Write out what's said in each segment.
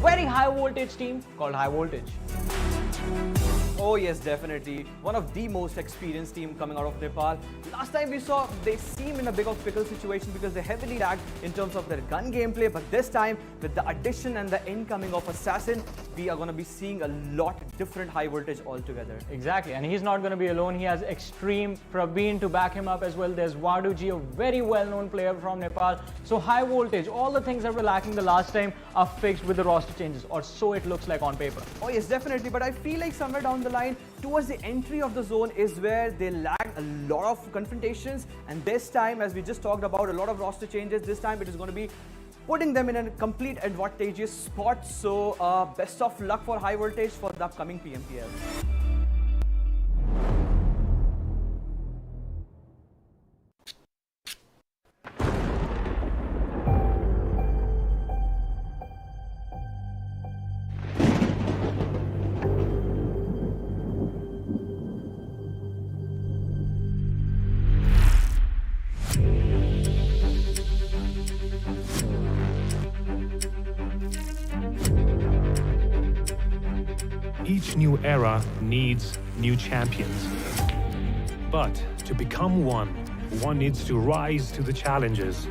Very high voltage team called High Voltage. Oh yes, definitely. One of the most experienced team coming out of Nepal. Last time we saw, they seem in a big of pickle situation because they heavily lagged in terms of their gun gameplay. But this time, with the addition and the incoming of Assassin, we are going to be seeing a lot different high voltage altogether. Exactly, and he's not going to be alone. He has Extreme, Praveen to back him up as well. There's Waduji, a very well-known player from Nepal. So high voltage, all the things that were lacking the last time are fixed with the roster changes, or so it looks like on paper. Oh yes, definitely. But I feel like somewhere down the line, towards the entry of the zone is where they lack a lot of confrontations. And this time, as we just talked about, a lot of roster changes. This time it is going to be putting them in a complete advantageous spot. So best of luck for high voltage for the upcoming PMPL. Each new era needs new champions. But to become one needs to rise to the challenges.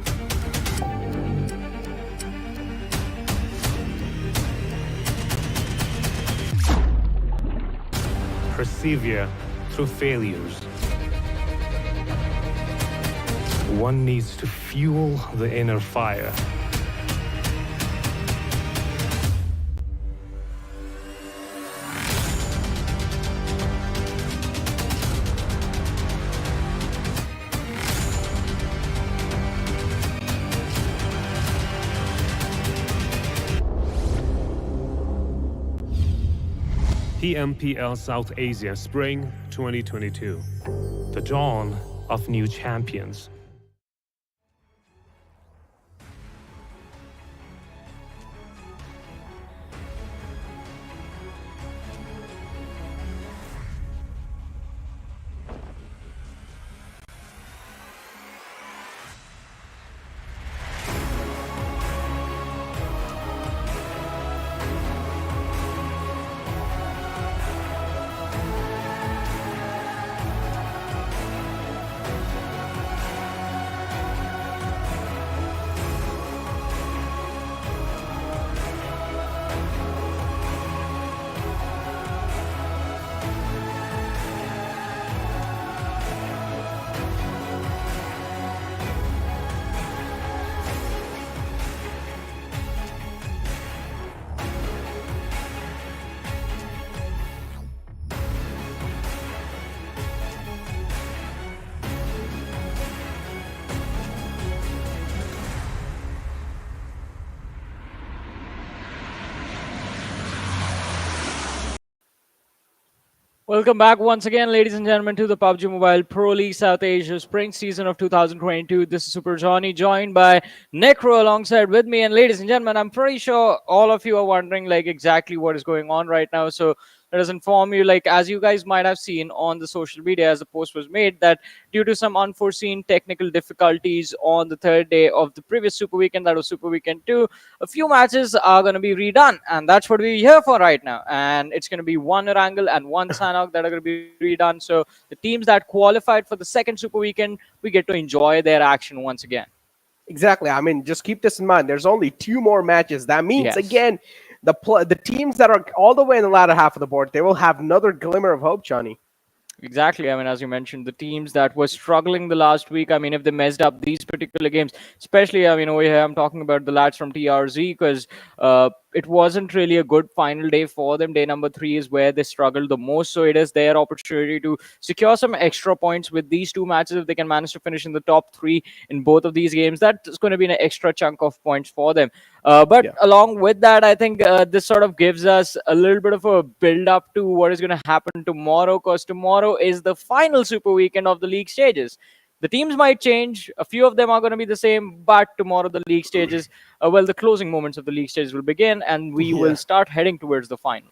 Persevere through failures. One needs to fuel the inner fire. PMPL South Asia Spring 2022. The dawn of new champions. Welcome back once again, ladies and gentlemen, to the Pubgmobile Pro League South Asia Spring Season of 2022. This is Super Johnny, joined by Necro alongside with me. And ladies and gentlemen, I'm pretty sure all of you are wondering like exactly what is going on right now. So let us inform you, like as you guys might have seen on the social media as the post was made, that due to some unforeseen technical difficulties on the third day of the previous Super Weekend, that was Super Weekend 2, a few matches are going to be redone. And that's what we're here for right now. And it's going to be one Erangel and one Sanhok that are going to be redone. So the teams that qualified for the second Super Weekend, we get to enjoy their action once again. Exactly. I mean, just keep this in mind. There's only 2 more matches. That means, again, the teams that are all the way in the latter half of the board, they will have another glimmer of hope, Johnny. Exactly. I mean, as you mentioned, the teams that were struggling the last week, I mean, if they messed up these particular games, especially, I mean, over here, I'm talking about the lads from TRZ because it wasn't really a good final day for them. Day number three is where they struggled the most. So it is their opportunity to secure some extra points with these two matches. If they can manage to finish in the top three in both of these games, that's going to be an extra chunk of points for them. But Yeah. along with that, I think this sort of gives us a little bit of a build up to what is going to happen tomorrow, because tomorrow is the final super weekend of the league stages. The teams might change, a few of them are going to be the same, but tomorrow the league stages, well, the closing moments of the league stages will begin and we will Yeah. start heading towards the final.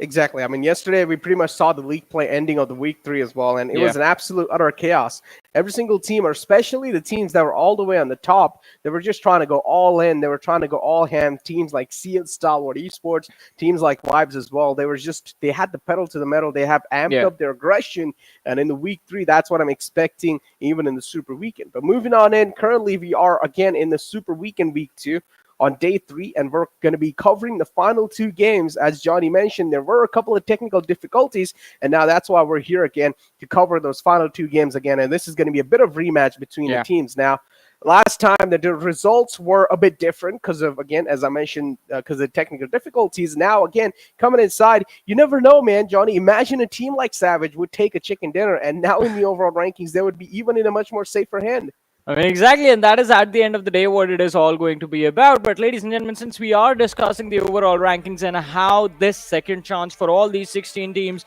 Exactly. I mean, yesterday we pretty much saw the league play ending of the week 3 as well, and it Yeah. was an absolute utter chaos. Every single team, or especially the teams that were all the way on the top, they were just trying to go all in. They were trying to go all ham. Teams like Stalwart Esports, teams like Vibes as well. They had the pedal to the metal. They have amped Yeah. up their aggression, and in the week 3, that's what I'm expecting, even in the Super Weekend. But moving on in, currently we are again in the Super Weekend week 2 on day 3, and we're going to be covering the final 2 games. As Johnny mentioned, there were a couple of technical difficulties, and now that's why we're here again to cover those final 2 games again. And this is going to be a bit of rematch between the teams. Now, last time the results were a bit different because of, again, as I mentioned, because of the technical difficulties. Now, again, coming inside, you never know, man, Johnny. Imagine a team like Savage would take a chicken dinner, and now in the overall rankings, they would be even in a much more safer hand. I mean, exactly, and that is at the end of the day what it is all going to be about. But, ladies and gentlemen, since we are discussing the overall rankings and how this second chance for all these 16 teams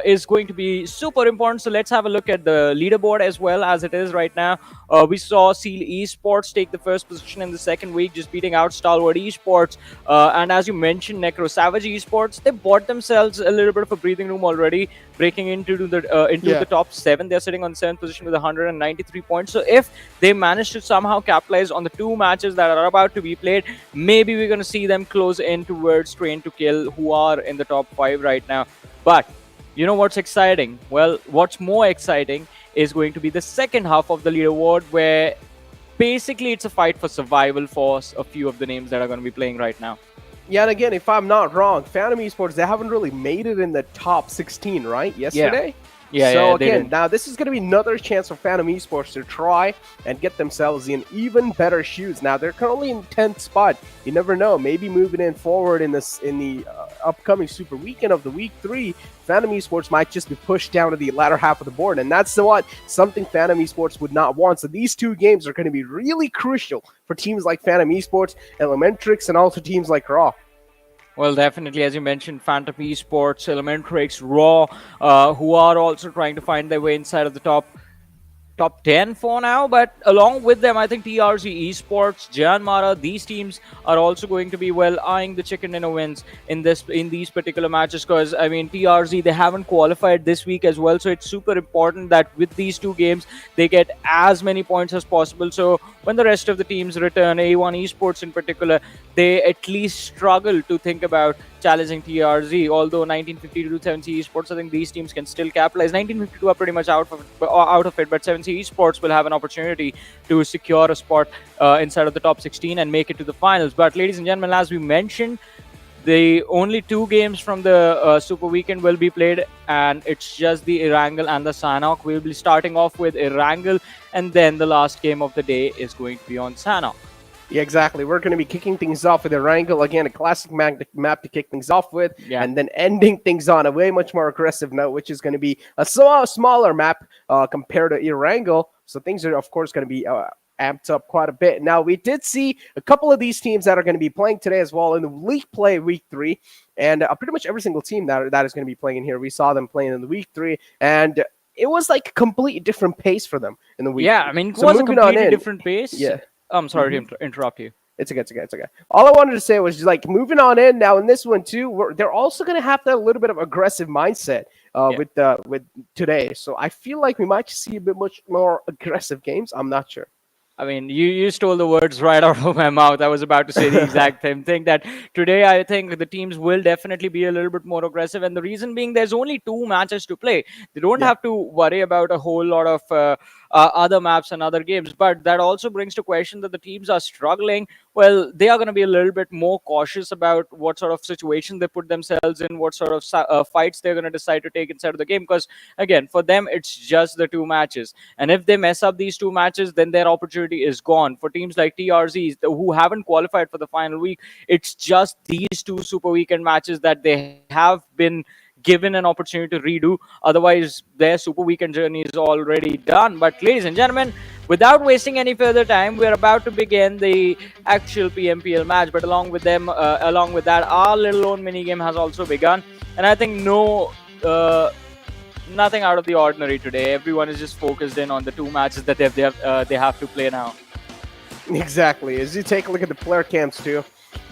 is going to be super important, so let's have a look at the leaderboard as well as it is right now. We saw Seal Esports take the first position in the second week, just beating out Stalwart Esports. And as you mentioned, Necro Savage Esports, they bought themselves a little bit of a breathing room already, breaking into the top 7. They're sitting on the 7th position with 193 points. So if they manage to somehow capitalize on the 2 matches that are about to be played, maybe we're going to see them close in towards Train to Kill, who are in the top 5 right now. But you know what's exciting? Well, what's more exciting is going to be the second half of the leaderboard, where basically it's a fight for survival for a few of the names that are going to be playing right now. Yeah, and again, if I'm not wrong, Phantom Esports, they haven't really made it in the top 16, right? Yesterday? So again, now this is going to be another chance for Phantom Esports to try and get themselves in even better shoes. Now they're currently in 10th spot. You never know. Maybe moving in forward in the upcoming Super Weekend of the week 3, Phantom Esports might just be pushed down to the latter half of the board, and that's something Phantom Esports would not want. So these 2 games are going to be really crucial for teams like Phantom Esports, ElementriX, and also teams like Raw. Well, definitely, as you mentioned, Phantom Esports, ElementriX, Raw, who are also trying to find their way inside of the top 10 for now. But along with them, I think TRZ Esports, JyanMaara, these teams are also going to be eyeing the chicken dinner wins in these particular matches, because I mean TRZ, they haven't qualified this week as well, so it's super important that with these 2 games they get as many points as possible, so when the rest of the teams return, A1 Esports in particular, they at least struggle to think about challenging TRZ. Although 1952 7C Esports, I think these teams can still capitalize. 1952 are pretty much out of it, but 7C Esports will have an opportunity to secure a spot inside of the top 16 and make it to the finals. But ladies and gentlemen, as we mentioned, the only 2 games from the Super Weekend will be played, and it's just the Erangel and the Sanhok. We'll be starting off with Erangel, and then the last game of the day is going to be on Sanhok. Yeah, exactly. We're going to be kicking things off with Erangel. Again, a classic map to kick things off with, and then ending things on a way much more aggressive note, which is going to be a smaller map compared to Erangel. So things are, of course, going to be amped up quite a bit. Now, we did see a couple of these teams that are going to be playing today as well in the league play week 3, and pretty much every single team that is going to be playing in here, we saw them playing in the week 3, and it was like a completely different pace for them in the week. Yeah, I mean, it was a completely different pace. Yeah. I'm sorry to interrupt you. It's okay. All I wanted to say was just like moving on in now in this one too. They're also going to have that little bit of aggressive mindset with today. So I feel like we might see a bit much more aggressive games. I'm not sure. I mean, you stole the words right out of my mouth. I was about to say the exact same thing, that today I think the teams will definitely be a little bit more aggressive. And the reason being, there's only 2 matches to play. They don't have to worry about a whole lot of other maps and other games. But that also brings to question that the teams are struggling. Well, they are going to be a little bit more cautious about what sort of situation they put themselves in, what sort of fights they're going to decide to take inside of the game. Because again, for them, it's just the two matches, and if they mess up these two matches, then their opportunity is gone. For teams like TRZs who haven't qualified for the final week, it's just these two Super Weekend matches that they have been given an opportunity to redo. Otherwise, their Super Weekend journey is already done. But ladies and gentlemen, without wasting any further time, we're about to begin the actual PMPL match. But along with that, our little own mini game has also begun, and I think nothing out of the ordinary today. Everyone is just focused in on the two matches that they have to play now. Exactly. As you take a look at the player camps too,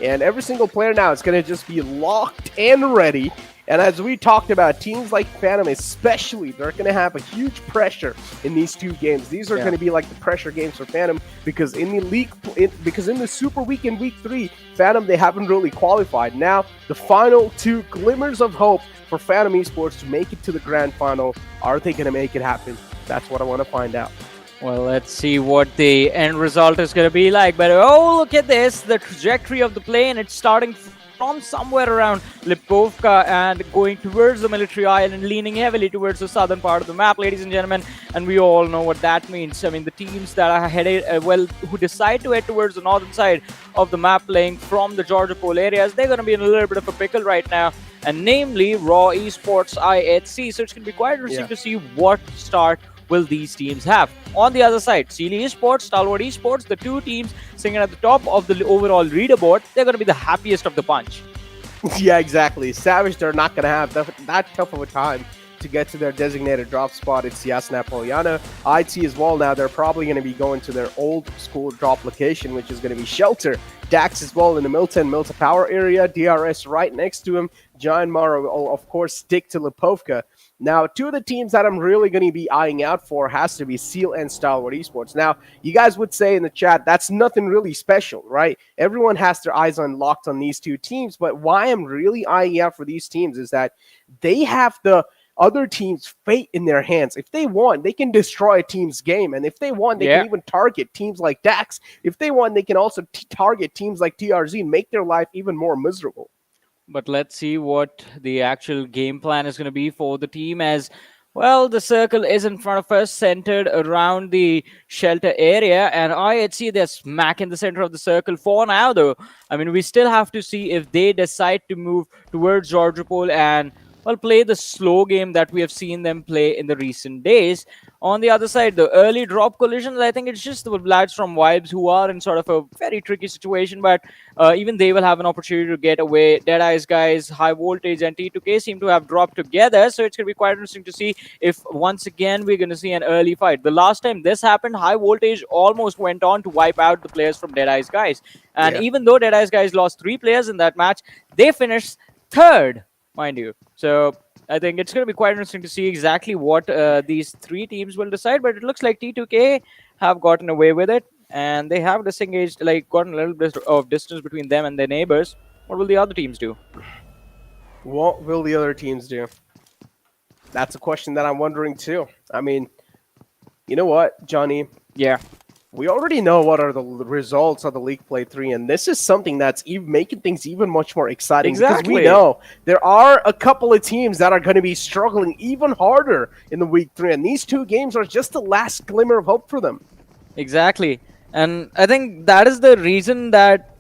and every single player now is going to just be locked and ready. And as we talked about, teams like Phantom especially, they're going to have a huge pressure in these two games. These are going to be like the pressure games for Phantom, because in the Super Weekend Week 3, Phantom, they haven't really qualified. Now, the final two glimmers of hope for Phantom Esports to make it to the grand final. Are they going to make it happen? That's what I want to find out. Well, let's see what the end result is going to be like. But oh, look at this, the trajectory of the plane. It's starting from somewhere around Lipovka and going towards the military island, leaning heavily towards the southern part of the map, ladies and gentlemen. And we all know what that means. I mean, the teams that are headed, who decide to head towards the northern side of the map, playing from the Georgia Pole areas, they're going to be in a little bit of a pickle right now. And namely, Raw Esports, IHC. So it's going to be quite interesting to see what start will these teams have. On the other side, Sealy Esports, Stalwart Esports, the two teams sitting at the top of the overall leaderboard, they're going to be the happiest of the bunch. Yeah, exactly. Savage, they're not going to have that tough of a time to get to their designated drop spot. It's Yasna Poliana. IT as well now, they're probably going to be going to their old school drop location, which is going to be Shelter. Dax as well in the Milton Power area. DRS right next to him. JyanMaara will, of course, stick to Lipovka. Now, two of the teams that I'm really going to be eyeing out for has to be Seal and Stalwart Esports. Now, you guys would say in the chat, that's nothing really special, right? Everyone has their eyes locked on these two teams, but why I'm really eyeing out for these teams is that they have the other teams' fate in their hands. If they want, they can destroy a team's game, and if they want, they can even target teams like Dax. If they want, they can also target teams like TRZ and make their life even more miserable. But let's see what the actual game plan is going to be for the team, as well, the circle is in front of us, centered around the Shelter area, and IHC, they're smack in the center of the circle for now, though. I mean, we still have to see if they decide to move towards Georgia Pole and, well, play the slow game that we have seen them play in the recent days. On the other side, the early drop collisions, I think it's just the lads from Vibes who are in sort of a very tricky situation, but even they will have an opportunity to get away. Deadeyes Guys, High Voltage, and T2K seem to have dropped together, so it's going to be quite interesting to see if once again we're going to see an early fight. The last time this happened, High Voltage almost went on to wipe out the players from Deadeyes Guys. And even though Deadeyes Guys lost 3 players in that match, they finished 3rd, mind you. So I think it's going to be quite interesting to see exactly what these 3 teams will decide. But it looks like T2K have gotten away with it, and they have disengaged, like gotten a little bit of distance between them and their neighbors. What will the other teams do? What will the other teams do? That's a question that I'm wondering too. I mean, you know what, Johnny? Yeah. We already know what are the results of the League Play 3, and this is something that's even making things even much more exciting. Exactly. Because we know there are a couple of teams that are going to be struggling even harder in the Week 3, and these 2 games are just the last glimmer of hope for them. Exactly. And I think that is the reason that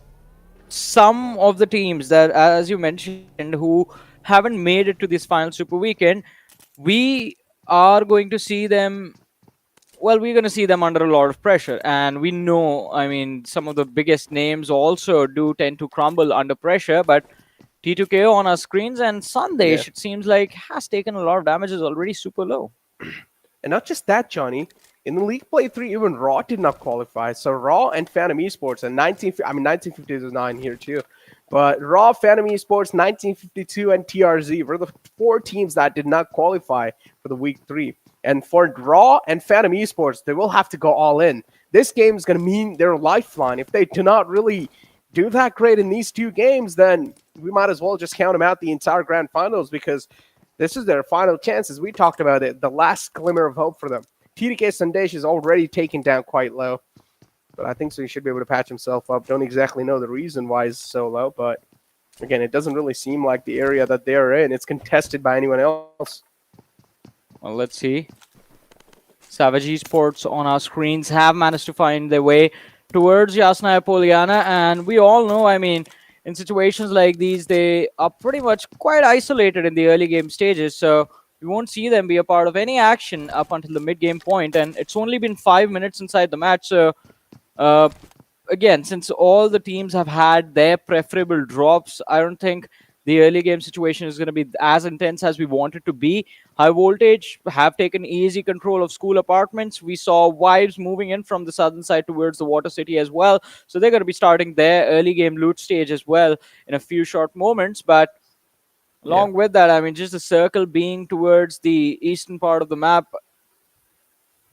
some of the teams that, as you mentioned, who haven't made it to this final Super Weekend, we are going to see them. Well, we're going to see them under a lot of pressure. And we know, I mean, some of the biggest names also do tend to crumble under pressure. But T2K on our screens and Sandesh, it seems like, has taken a lot of damage, is already super low. And not just that, Johnny. In the League Play 3, even Raw did not qualify. So Raw and Phantom Esports, and 1959 here too. But Raw, Phantom Esports, 1952, and TRZ were the 4 teams that did not qualify for the Week 3. And for Raw and Phantom Esports, they will have to go all in. This game is going to mean their lifeline. If they do not really do that great in these 2 games, then we might as well just count them out the entire grand finals, because this is their final chance. As we talked about it, the last glimmer of hope for them. TDK Sandesh is already taken down quite low. But I think so he should be able to patch himself up. Don't exactly know the reason why he's so low, but again, it doesn't really seem like the area that they're in. It's contested by anyone else. Well, let's see. Savage Esports on our screens have managed to find their way towards Yasnaya Poliana, and we all know, I mean, in situations like these, they are pretty much quite isolated in the early game stages, so we won't see them be a part of any action up until the mid-game point, and it's only been 5 minutes inside the match, so again, since all the teams have had their preferable drops, I don't think the early game situation is going to be as intense as we want it to be. High Voltage have taken easy control of school apartments. We saw Wives moving in from the southern side towards the Water City as well. So they're going to be starting their early game loot stage as well in a few short moments. But along with that, I mean, just the circle being towards the eastern part of the map,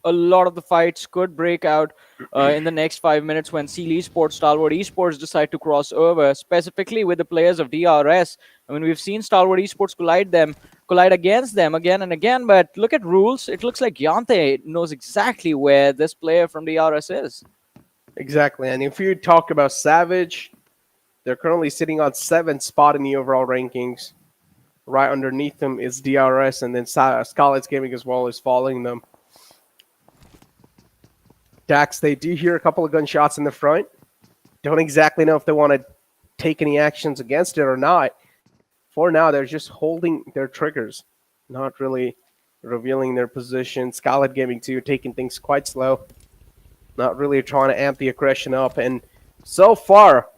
a lot of the fights could break out in the next 5 minutes when Esports, Stalwart Esports decide to cross over, specifically with the players of DRS. I mean, we've seen Stalwart Esports collide against them again and again, but look at rules. It looks like Yante knows exactly where this player from DRS is. Exactly, and if you talk about Savage, they're currently sitting on 7th spot in the overall rankings. Right underneath them is DRS, and then Skylightz Gaming as well is following them. Dax, they do hear a couple of gunshots in the front. Don't exactly know if they want to take any actions against it or not. For now, they're just holding their triggers, not really revealing their position. Skylightz Gaming, too, taking things quite slow. Not really trying to amp the aggression up. And so far,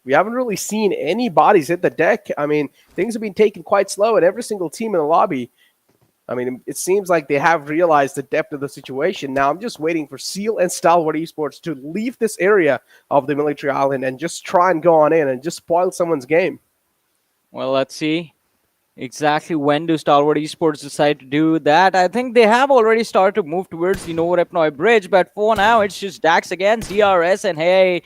we haven't really seen any bodies hit the deck. I mean, things have been taken quite slow at every single team in the lobby. I mean, it seems like they have realized the depth of the situation. Now I'm just waiting for Seal and Stalwart Esports to leave this area of the military island and just try and go on in and just spoil someone's game. Well, let's see exactly when do Stalwart Esports decide to do that. I think they have already started to move towards the Novorepnoy Bridge, but for now it's just Dax against DRS, and hey,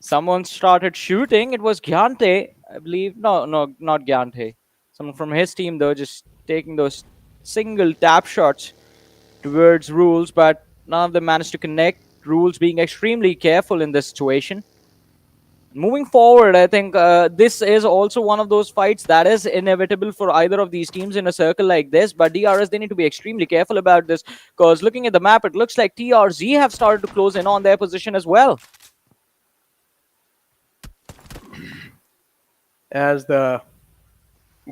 someone started shooting. It was Gyante, I believe. No, not Gyante. Someone from his team, though, just taking those single tap shots towards Rules, but none of them managed to connect. Rules being extremely careful in this situation. Moving forward, I think this is also one of those fights that is inevitable for either of these teams in a circle like this, but DRS, they need to be extremely careful about this, because looking at the map, it looks like TRZ have started to close in on their position as well. As the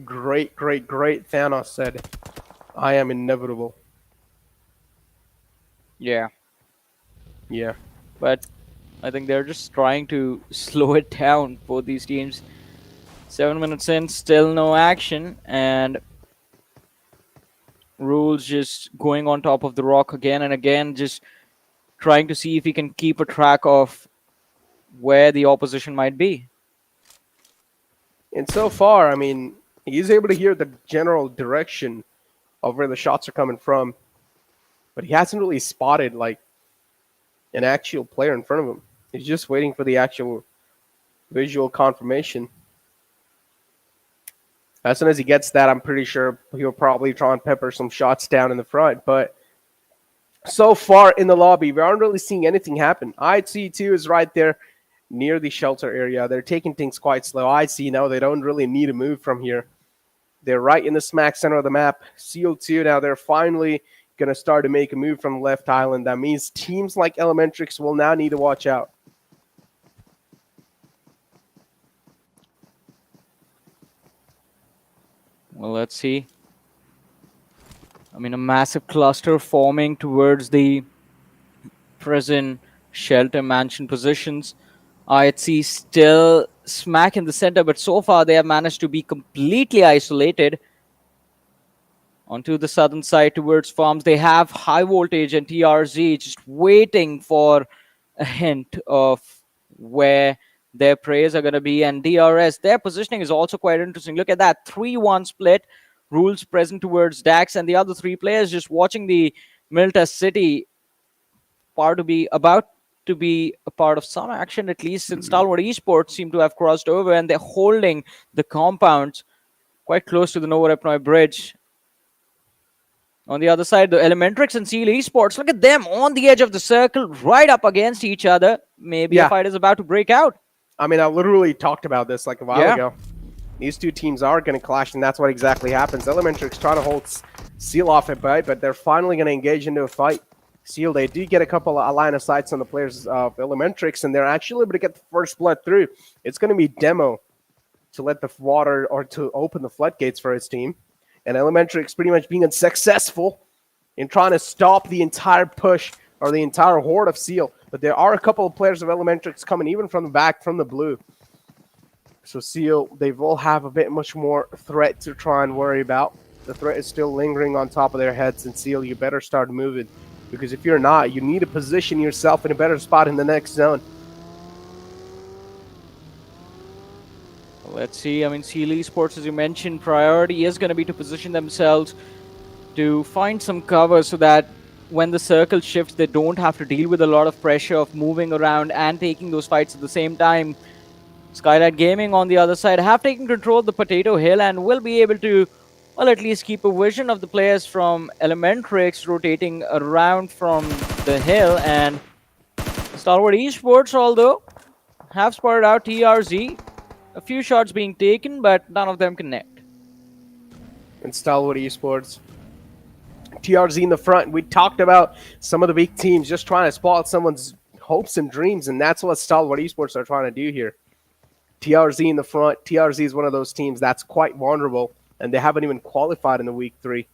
great Thanos said, I am inevitable. Yeah. Yeah. But I think they're just trying to slow it down for these teams. 7 minutes in, still no action, and Rules just going on top of the rock again and again, just trying to see if he can keep a track of where the opposition might be. And so far, I mean, he's able to hear the general direction of where the shots are coming from, but he hasn't really spotted like an actual player in front of him. He's just waiting for the actual visual confirmation. As soon as he gets that, I'm pretty sure he'll probably try and pepper some shots down in the front. But so far in the lobby, we aren't really seeing anything happen. IC2 is right there near the shelter area. They're taking things quite slow. IC now, they don't really need to move from here. They're right in the smack center of the map. CO2 now, they're finally going to start to make a move from left island. That means teams like ElementriX will now need to watch out. Well, let's see. I mean, a massive cluster forming towards the prison, shelter, mansion positions. IHC still smack in the center, but so far they have managed to be completely isolated. Onto the southern side towards farms, they have High Voltage and TRZ just waiting for a hint of where their preyers are going to be. And DRS, their positioning is also quite interesting. Look at that 3-1 split. Rules present towards Dax, and the other three players just watching the Milta City about to be a part of some action, at least since Stalwart Esports seem to have crossed over, and they're holding the compounds quite close to the Novorepnoy Bridge. On the other side, the ElementriX and Esports, look at them on the edge of the circle, right up against each other. Maybe a Yeah. fight is about to break out. I mean, I literally talked about this like a while Yeah. ago. These two teams are going to clash, and that's what exactly happens. ElementriX trying to hold Seal off at bay, but they're finally going to engage into a fight. Seal, they do get a couple of line of sights on the players of ElementriX, and they're actually able to get the first blood through. It's going to be Demo to let the water or to open the floodgates for his team. And ElementriX pretty much being unsuccessful in trying to stop the entire push or the entire horde of Seal. But there are a couple of players of ElementriX coming even from the back, from the blue. So Seal, they will have a bit much more threat to try and worry about. The threat is still lingering on top of their heads. And Seal, you better start moving. Because if you're not, you need to position yourself in a better spot in the next zone. Let's see. I mean, Esports, as you mentioned, priority is going to be to position themselves to find some cover so that when the circle shifts, they don't have to deal with a lot of pressure of moving around and taking those fights at the same time. Skylightz Gaming on the other side have taken control of the Potato Hill and will be able to, well, at least keep a vision of the players from ElementriX rotating around from the hill. And Stalwart Esports, although, have spotted out TRZ. A few shots being taken, but none of them connect. And Stalwart Esports. TRZ in the front. We talked about some of the big teams just trying to spot someone's hopes and dreams, and that's what Stalwart Esports are trying to do here. TRZ in the front. TRZ is one of those teams that's quite vulnerable, and they haven't even qualified in the week 3.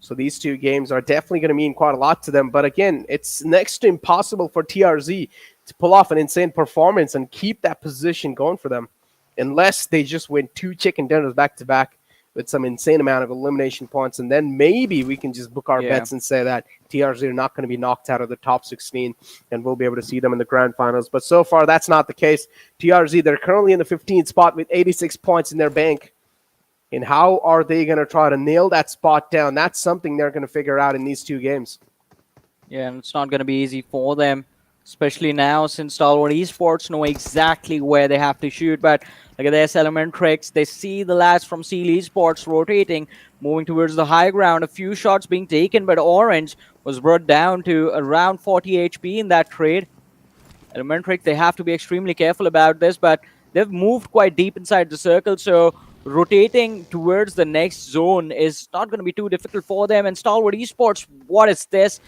So these two games are definitely going to mean quite a lot to them. But again, it's next to impossible for TRZ to pull off an insane performance and keep that position going for them, unless they just win 2 chicken dinners back-to-back with some insane amount of elimination points. And then maybe we can just book our bets and say that TRZ are not going to be knocked out of the top 16, and we'll be able to see them in the grand finals. But so far, that's not the case. TRZ, they're currently in the 15th spot with 86 points in their bank. And how are they going to try to nail that spot down? That's something they're going to figure out in these 2 games. Yeah, and it's not going to be easy for them, especially now since Stalwart Esports know exactly where they have to shoot. But look at this, ElementriX. They see the lads from Esports rotating, moving towards the high ground. A few shots being taken, but Orange was brought down to around 40 HP in that trade. ElementriX, they have to be extremely careful about this, but they've moved quite deep inside the circle, so rotating towards the next zone is not going to be too difficult for them. And Stalwart Esports, what is this?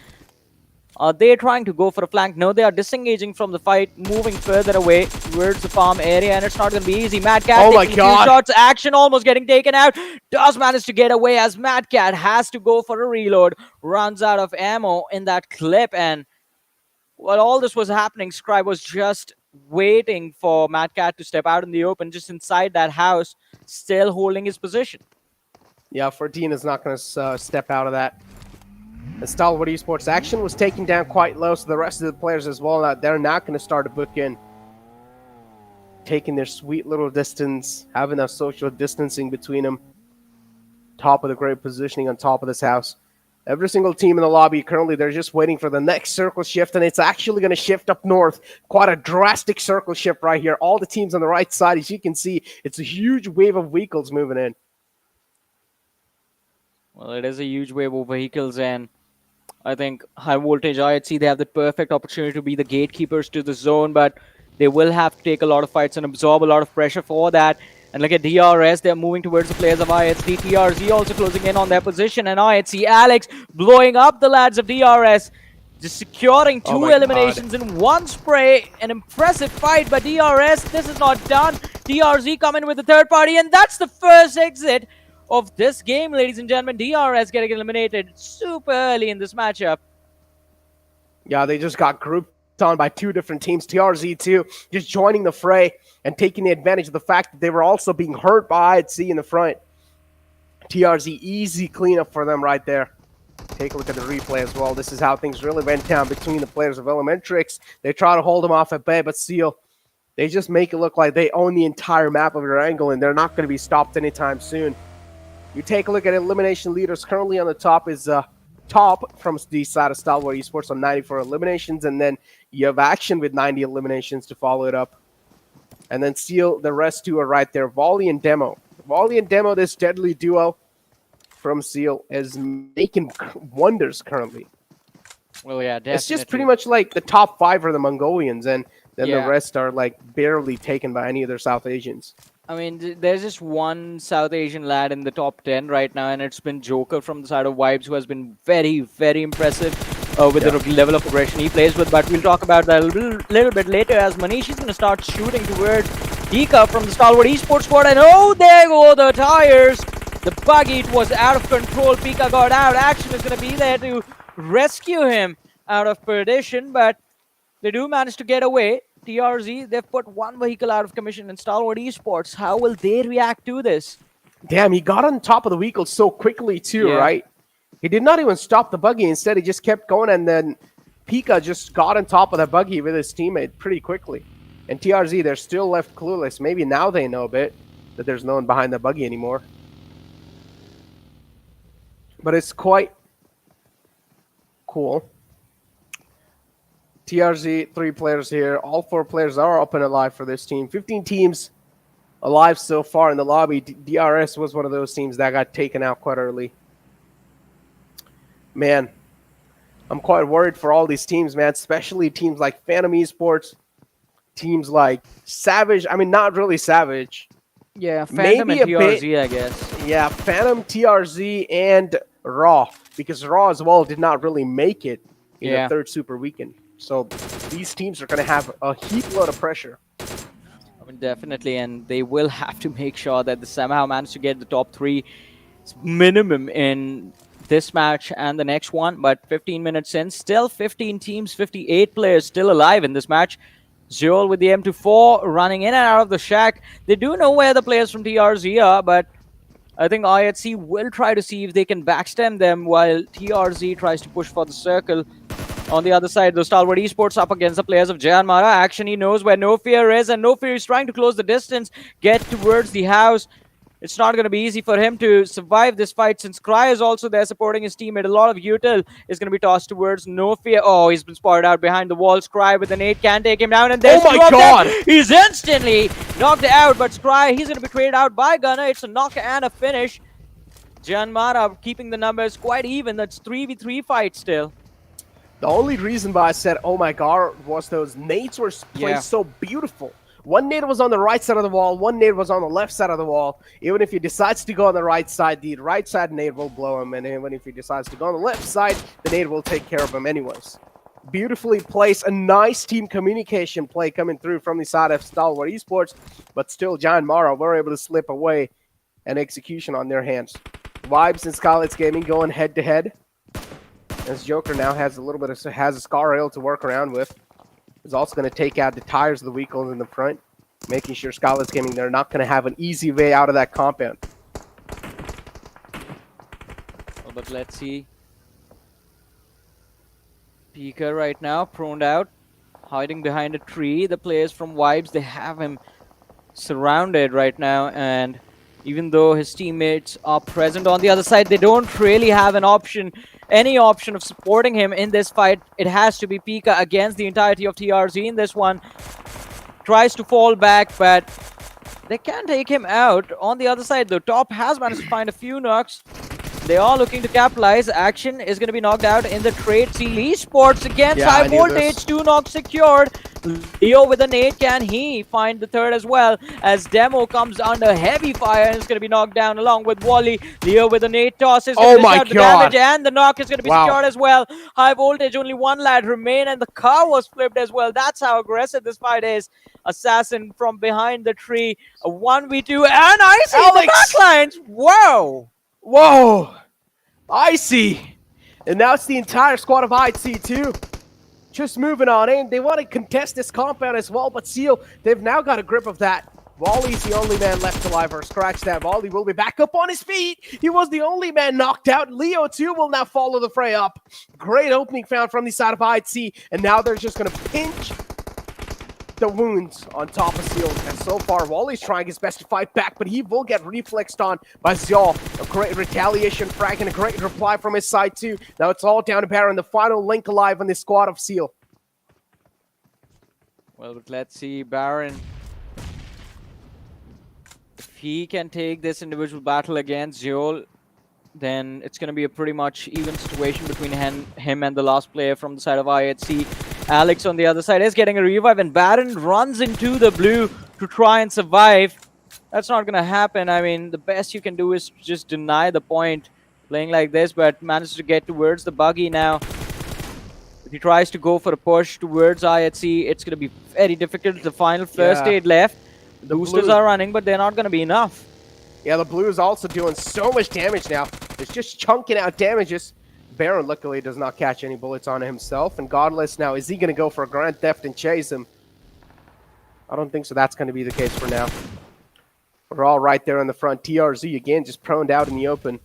Are they trying to go for a flank? No, they are disengaging from the fight, moving further away towards the farm area, and it's not going to be easy. Mad Cat taking a few shots, action almost getting taken out. Does manage to get away as Mad Cat has to go for a reload. Runs out of ammo in that clip, and while all this was happening, Scribe was just waiting for Mad Cat to step out in the open, just inside that house, still holding his position. Yeah, 14 is not going to step out of that. The Stalwart Esports action was taken down quite low, so the rest of the players as well, they're not going to start a book in. Taking their sweet little distance, having that social distancing between them. Top of the great positioning on top of this house. Every single team in the lobby currently, they're just waiting for the next circle shift, and it's actually going to shift up north. Quite a drastic circle shift right here. All the teams on the right side, as you can see, it's a huge wave of vehicles moving in. Well, it is a huge wave of vehicles, and I think high voltage IHC, they have the perfect opportunity to be the gatekeepers to the zone, but they will have to take a lot of fights and absorb a lot of pressure for that. And look at DRS, they're moving towards the players of IHC. TRZ also closing in on their position, and IHC Alex blowing up the lads of DRS, just securing 2 eliminations in 1 spray. An impressive fight by DRS. This is not done. TRZ coming with the third party, and that's the first exit of this game, ladies and gentlemen. DRS getting eliminated super early in this matchup. Yeah, they just got grouped on by 2 different teams. TRZ too, just joining the fray and taking advantage of the fact that they were also being hurt by IHC in the front. TRZ, easy cleanup for them right there. Take a look at the replay as well. This is how things really went down between the players of ElementriX. They try to hold them off at bay, but Seal, they just make it look like they own the entire map of Erangel, and they're not going to be stopped anytime soon. You take a look at elimination leaders. Currently on the top is Top from the side of Stalwart Esports on 94 eliminations, and then you have Action with 90 eliminations to follow it up. And then Seal, the rest 2 are right there. Volley and Demo. Volley and Demo, this deadly duo. from Seal is making wonders currently. Well, yeah, definitely. It's just pretty much like the top 5 are the Mongolians, and then the rest are like barely taken by any other South Asians. I mean, there's just one South Asian lad in the top 10 right now, and it's been Joker from the side of Vibes, who has been very, very impressive with the level of aggression he plays with. But we'll talk about that a little bit later, as Manish is going to start shooting towards Pika from the Stalwart Esports squad. And oh, there go the tires. The buggy, it was out of control. Pika got out. Action is going to be there to rescue him out of perdition, but they do manage to get away. TRZ, they've put one vehicle out of commission in Stalwart Esports. How will they react to this? Damn, he got on top of the vehicle so quickly too, right? He did not even stop the buggy. Instead, he just kept going, and then Pika just got on top of the buggy with his teammate pretty quickly. And TRZ, they're still left clueless. Maybe now they know a bit that there's no one behind the buggy anymore. But it's quite cool. TRZ, 3 players here. All 4 players are up and alive for this team. 15 teams alive so far in the lobby. DRS was one of those teams that got taken out quite early. Man, I'm quite worried for all these teams, man, especially teams like Phantom Esports, teams like Savage. I mean, not really Savage. Yeah, Phantom and TRZ, I guess. Yeah, Phantom, TRZ, and Raw, because Raw as well did not really make it in the 3rd Super Weekend. So these teams are going to have a heap load of pressure. I mean, definitely, and they will have to make sure that they somehow manage to get the top 3 minimum in this match and the next one. But 15 minutes in, still 15 teams, 58 players still alive in this match. Zol with the M24 running in and out of the shack. They do know where the players from TRZ are, but I think IHC will try to see if they can backstab them while TRZ tries to push for the circle. On the other side, the Stalwart Esports up against the players of JyanMaara. Action, he knows where No Fear is, and No Fear is trying to close the distance, get towards the house. It's not going to be easy for him to survive this fight, since Cry is also there supporting his teammate. A lot of util is going to be tossed towards No Fear. Oh, he's been spotted out behind the walls. Cry with the nade can take him down, and there's oh my god! He's instantly knocked out, but Cry, he's going to be traded out by Gunner. It's a knock and a finish. JyanMaara keeping the numbers quite even. That's 3v3 fight still. The only reason why I said, oh my god, was those nades were placed so beautiful. One nade was on the right side of the wall, one nade was on the left side of the wall. Even if he decides to go on the right side nade will blow him, and even if he decides to go on the left side, the nade will take care of him anyways. Beautifully placed, a nice team communication play coming through from the side of Stalwart Esports, but still JyanMaara were able to slip away, and execution on their hands. Vibes and Skylightz Gaming going head to head. As Joker now has a little bit of a scar rail to work around with. Is also going to take out the tires of the vehicles in the front, making sure Skylightz Gaming, they're not going to have an easy way out of that compound. Well, but let's see. Pika right now, proned out, hiding behind a tree. The players from Vibes, they have him surrounded right now, and even though his teammates are present on the other side, they don't really have an option, any option of supporting him in this fight. It has to be Pika against the entirety of TRZ in this one. Tries to fall back, but they can take him out. On the other side, the top has managed to find a few knocks. They are looking to capitalize. Action is going to be knocked out in the trade. Seal Esports against High Voltage. 2 knocks secured. Leo with a nade. Can he find the 3rd as well? As Demo comes under heavy fire and is going to be knocked down along with Wally. Leo with a nade toss is going to dish out the damage, and the knock is going to be secured as well. High Voltage, only 1 lad remain, and the car was flipped as well. That's how aggressive this fight is. Assassin from behind the tree. A 1v2, and I see the backlines. Whoa! Whoa! Icy! And now it's the entire squad of IC too. Just moving on in. They want to contest this compound as well, but Seal, they've now got a grip of that. Wally's the only man left alive, or scratch that. Wally will be back up on his feet. He was the only man knocked out. Leo too will now follow the fray up. Great opening found from the side of IC, and now they're just going to pinch the wounds on top of Seal. And so far, Wally's trying his best to fight back, but he will get reflexed on by Zol. A great retaliation frag and a great reply from his side too. Now it's all down to Baron, the final link alive on the squad of Seal. Well, but let's see, Baron. If he can take this individual battle against Zol, then it's going to be a pretty much even situation between him and the last player from the side of IHC. Alex on the other side is getting a revive, and Baron runs into the blue to try and survive. That's not going to happen. I mean, the best you can do is just deny the point playing like this, but manages to get towards the buggy now. If he tries to go for a push towards IHC, it's going to be very difficult. The final first aid left. The boosters are running, but they're not going to be enough. Yeah, the blue is also doing so much damage now. It's just chunking out damages. Baron luckily does not catch any bullets on himself. And Godless now, is he going to go for a Grand Theft and chase him? I don't think so. That's going to be the case for now. We're all right there in the front. TRZ again just proned out in the open.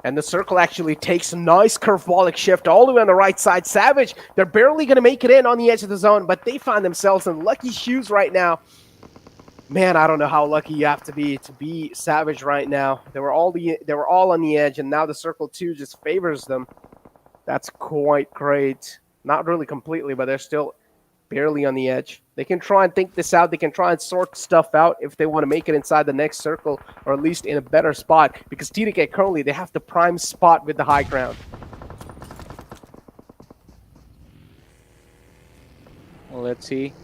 And the circle actually takes a nice curvebolic shift all the way on the right side. Savage, they're barely going to make it in on the edge of the zone, but they find themselves in lucky shoes right now. Man, I don't know how lucky you have to be Savage right now. They were all on the edge, and now the circle 2 just favors them. That's quite great. Not really completely, but they're still barely on the edge. They can try and think this out. They can try and sort stuff out if they want to make it inside the next circle, or at least in a better spot, because TDK currently, they have the prime spot with the high ground. Well, let's see.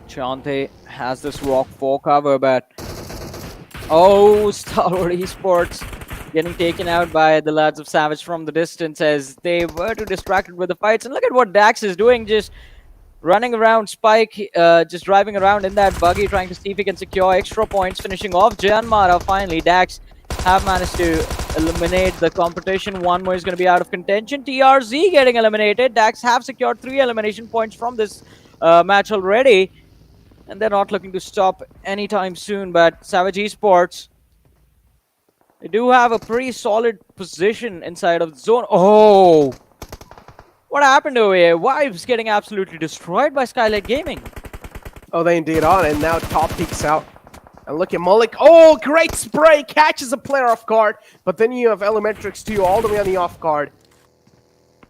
Chante has this Rock 4 cover, but... Oh, Stalwart Esports getting taken out by the lads of Savage from the distance as they were too distracted with the fights. And look at what Dax is doing, just running around Spike, just driving around in that buggy, trying to see if he can secure extra points, finishing off JyanMaara. Finally, Dax have managed to eliminate the competition. One more is going to be out of contention. TRZ getting eliminated. Dax have secured 3 elimination points from this match already. And they're not looking to stop anytime soon, but Savage Esports, they do have a pretty solid position inside of the zone. Oh! What happened over here? Wives getting absolutely destroyed by Skylightz Gaming. Oh, they indeed are, and now Top peeks out. And look at Mullik. Oh, great spray! Catches a player off guard. But then you have ElementriX too, all the way on the off guard.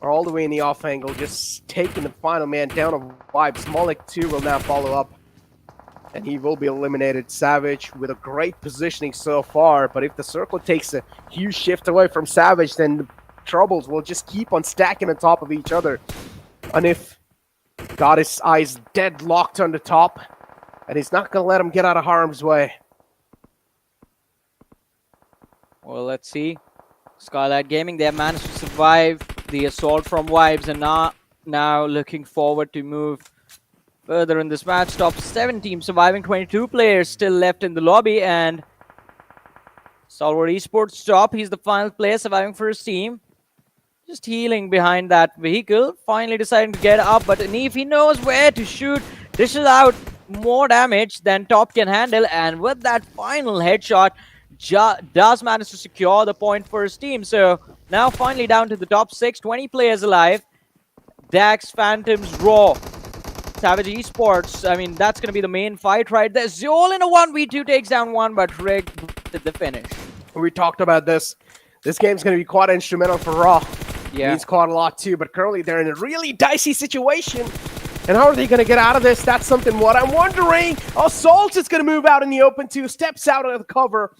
Or all the way in the off angle, just taking the final man down of Vibes. Mullik too will now follow up. And he will be eliminated. Savage with a great positioning so far. But if the circle takes a huge shift away from Savage, then the troubles will just keep on stacking on top of each other. And if got his eyes deadlocked on the top, and he's not going to let him get out of harm's way. Well, let's see. Skylightz Gaming, they have managed to survive the assault from Vibes, and now looking forward to move further in this match. Top 7 team surviving, 22 players still left in the lobby, and Stalwart Esports top. He's the final player surviving for his team. Just healing behind that vehicle. Finally deciding to get up, but Neef, he knows where to shoot. Dishes out more damage than Top can handle, and with that final headshot, does manage to secure the point for his team. So now finally down to the top 6, 20 players alive. Dax, Phantoms, Raw, Savage Esports. I mean, that's going to be the main fight right there. Zeol in a 1v2 takes down one, but Rig did the finish. We talked about this. This game's going to be quite instrumental for Raw. Yeah. Means quite a lot too, but currently they're in a really dicey situation. And how are they going to get out of this? That's something what I'm wondering. Assault is going to move out in the open too. Steps out of the cover.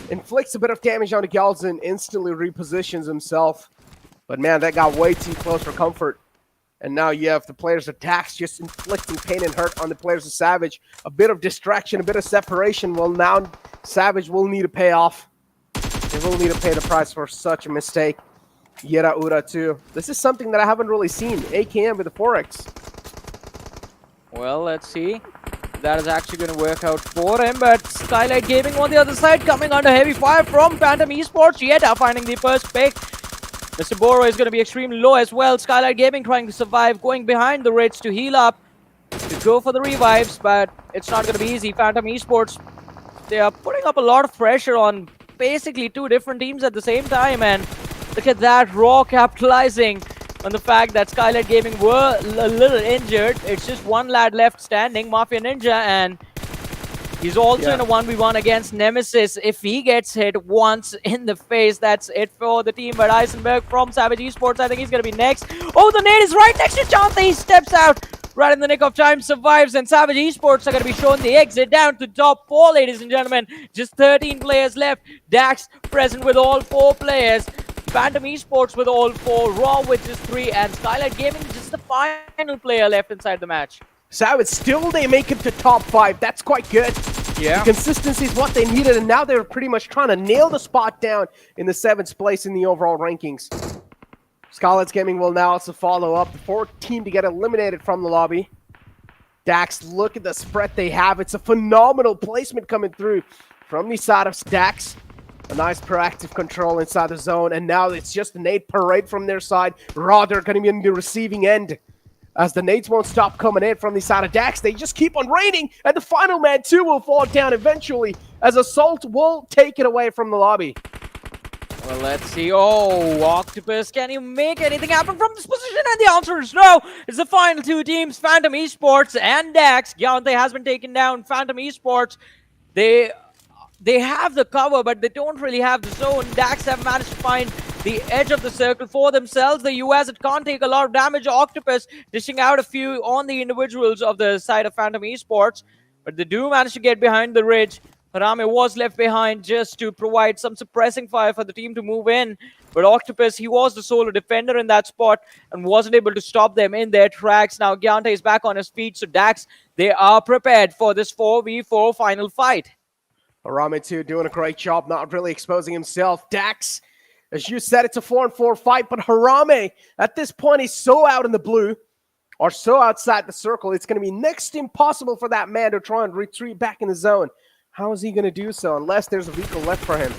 Inflicts a bit of damage on the Galzin. Instantly repositions himself. But man, that got way too close for comfort. And now you have the players' attacks just inflicting pain and hurt on the players of Savage. A bit of distraction, a bit of separation. Well, now Savage will need to pay off. They will need to pay the price for such a mistake. Yera Ura too. This is something that I haven't really seen. AKM with the 4X. Well, let's see. That is actually going to work out for him, but Skylightz Gaming on the other side coming under heavy fire from Phantom Esports. Yeta finding the first pick. Mr. Boro is going to be extremely low as well. Skylightz Gaming trying to survive, going behind the Reds to heal up, to go for the revives, but it's not going to be easy. Phantom Esports, they are putting up a lot of pressure on basically 2 different teams at the same time, and look at that, Raw capitalizing on the fact that Skylightz Gaming were a little injured. It's just one lad left standing, Mafia Ninja, and he's also in a 1v1 against Nemesis. If he gets hit once in the face, that's it for the team. But Eisenberg from Savage Esports, I think he's going to be next. Oh, the nade is right next to Chante. He steps out right in the nick of time survives, and Savage Esports are going to be shown the exit down to top 4, ladies and gentlemen. Just 13 players left. Dax present with all 4 players. Phantom Esports with all 4. Raw with just 3. And Skylightz Gaming just the final player left inside the match. Savage, still they make it to top 5. That's quite good. Yeah. The consistency is what they needed, and now they're pretty much trying to nail the spot down in the 7th place in the overall rankings. Skylightz Gaming will now also follow up. The 4th team to get eliminated from the lobby. Dax, look at the spread they have. It's a phenomenal placement coming through from the side of Dax. A nice proactive control inside the zone, and now it's just a nade parade from their side. Raw, they're going to be in the receiving end. As the nades won't stop coming in from the side of Dax, they just keep on raining, and the final man too will fall down eventually, as Assault will take it away from the lobby. Well, let's see. Oh, Octopus, can you make anything happen from this position? And the answer is no. It's the final 2 teams, Phantom Esports and Dax. Gyante has been taken down. Phantom Esports, they have the cover, but they don't really have the zone. Dax have managed to find the edge of the circle for themselves. The US, it can't take a lot of damage. Octopus dishing out a few on the individuals of the side of Phantom Esports, but they do manage to get behind the ridge. Harame was left behind just to provide some suppressing fire for the team to move in. But Octopus, he was the solo defender in that spot and wasn't able to stop them in their tracks. Now Gyante is back on his feet, so Dax, they are prepared for this 4v4 final fight. Harame too doing a great job, not really exposing himself. Dax, as you said, it's a 4-on-4 fight, but Harame, at this point, he's so out in the blue, or so outside the circle, it's going to be next to impossible for that man to try and retreat back in the zone. How is he going to do so unless there's a vehicle left for him?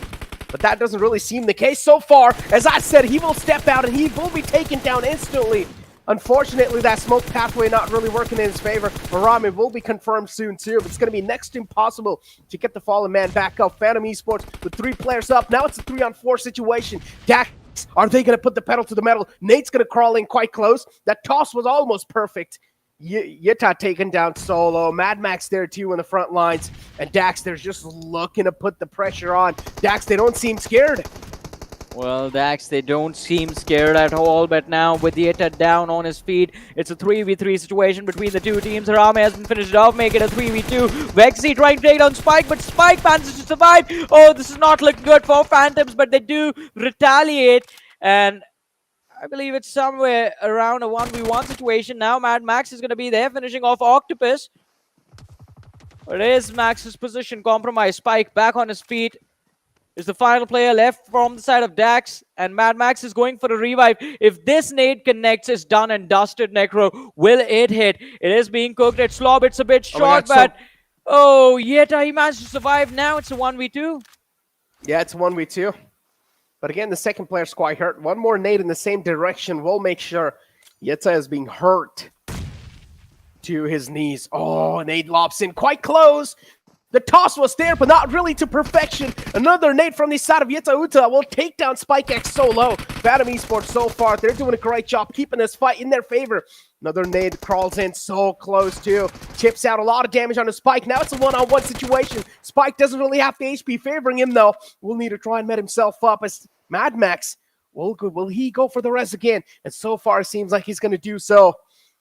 But that doesn't really seem the case so far. As I said, he will step out and he will be taken down instantly. Unfortunately, that smoke pathway not really working in his favor. Harame will be confirmed soon too, but it's going to be next to impossible to get the fallen man back up. Phantom Esports with 3 players up. Now it's a 3-on-4 situation. Dax, are they going to put the pedal to the metal? Nate's going to crawl in quite close. That toss was almost perfect. Yeta taken down solo. Mad Max there too in the front lines. And Dax, they're just looking to put the pressure on. Dax, they don't seem scared. Well, Dax, they don't seem scared at all, but now with Yeta down on his feet, it's a 3v3 situation between the 2 teams. Harame has been finished off, make it a 3v2. Vexy trying to take down Spike, but Spike manages to survive. Oh, this is not looking good for Phantoms, but they do retaliate, and I believe it's somewhere around a 1v1 situation. Now Mad Max is going to be there finishing off Octopus. But it is Max's position compromised. Spike back on his feet. Is the final player left from the side of Dax, and Mad Max is going for a revive. If this nade connects, it's done and dusted. Necro, will it hit? It is being cooked at Slob. It's a bit short, but Yeta, he managed to survive. Now it's a 1v2. Yeah, it's a 1v2. But again, the second player's quite hurt. One more nade in the same direction will make sure Yeta is being hurt to his knees. Oh, nade lops in quite close. The toss was there, but not really to perfection. Another nade from the side of Yeta Uta will take down Spike X solo. Phantom Esports so far, they're doing a great job keeping this fight in their favor. Another nade crawls in so close too. Chips out a lot of damage on the Spike. Now it's a one-on-one situation. Spike doesn't really have the HP favoring him though. We'll need to try and met himself up as Mad Max. Will he go for the res again? And so far it seems like he's going to do so.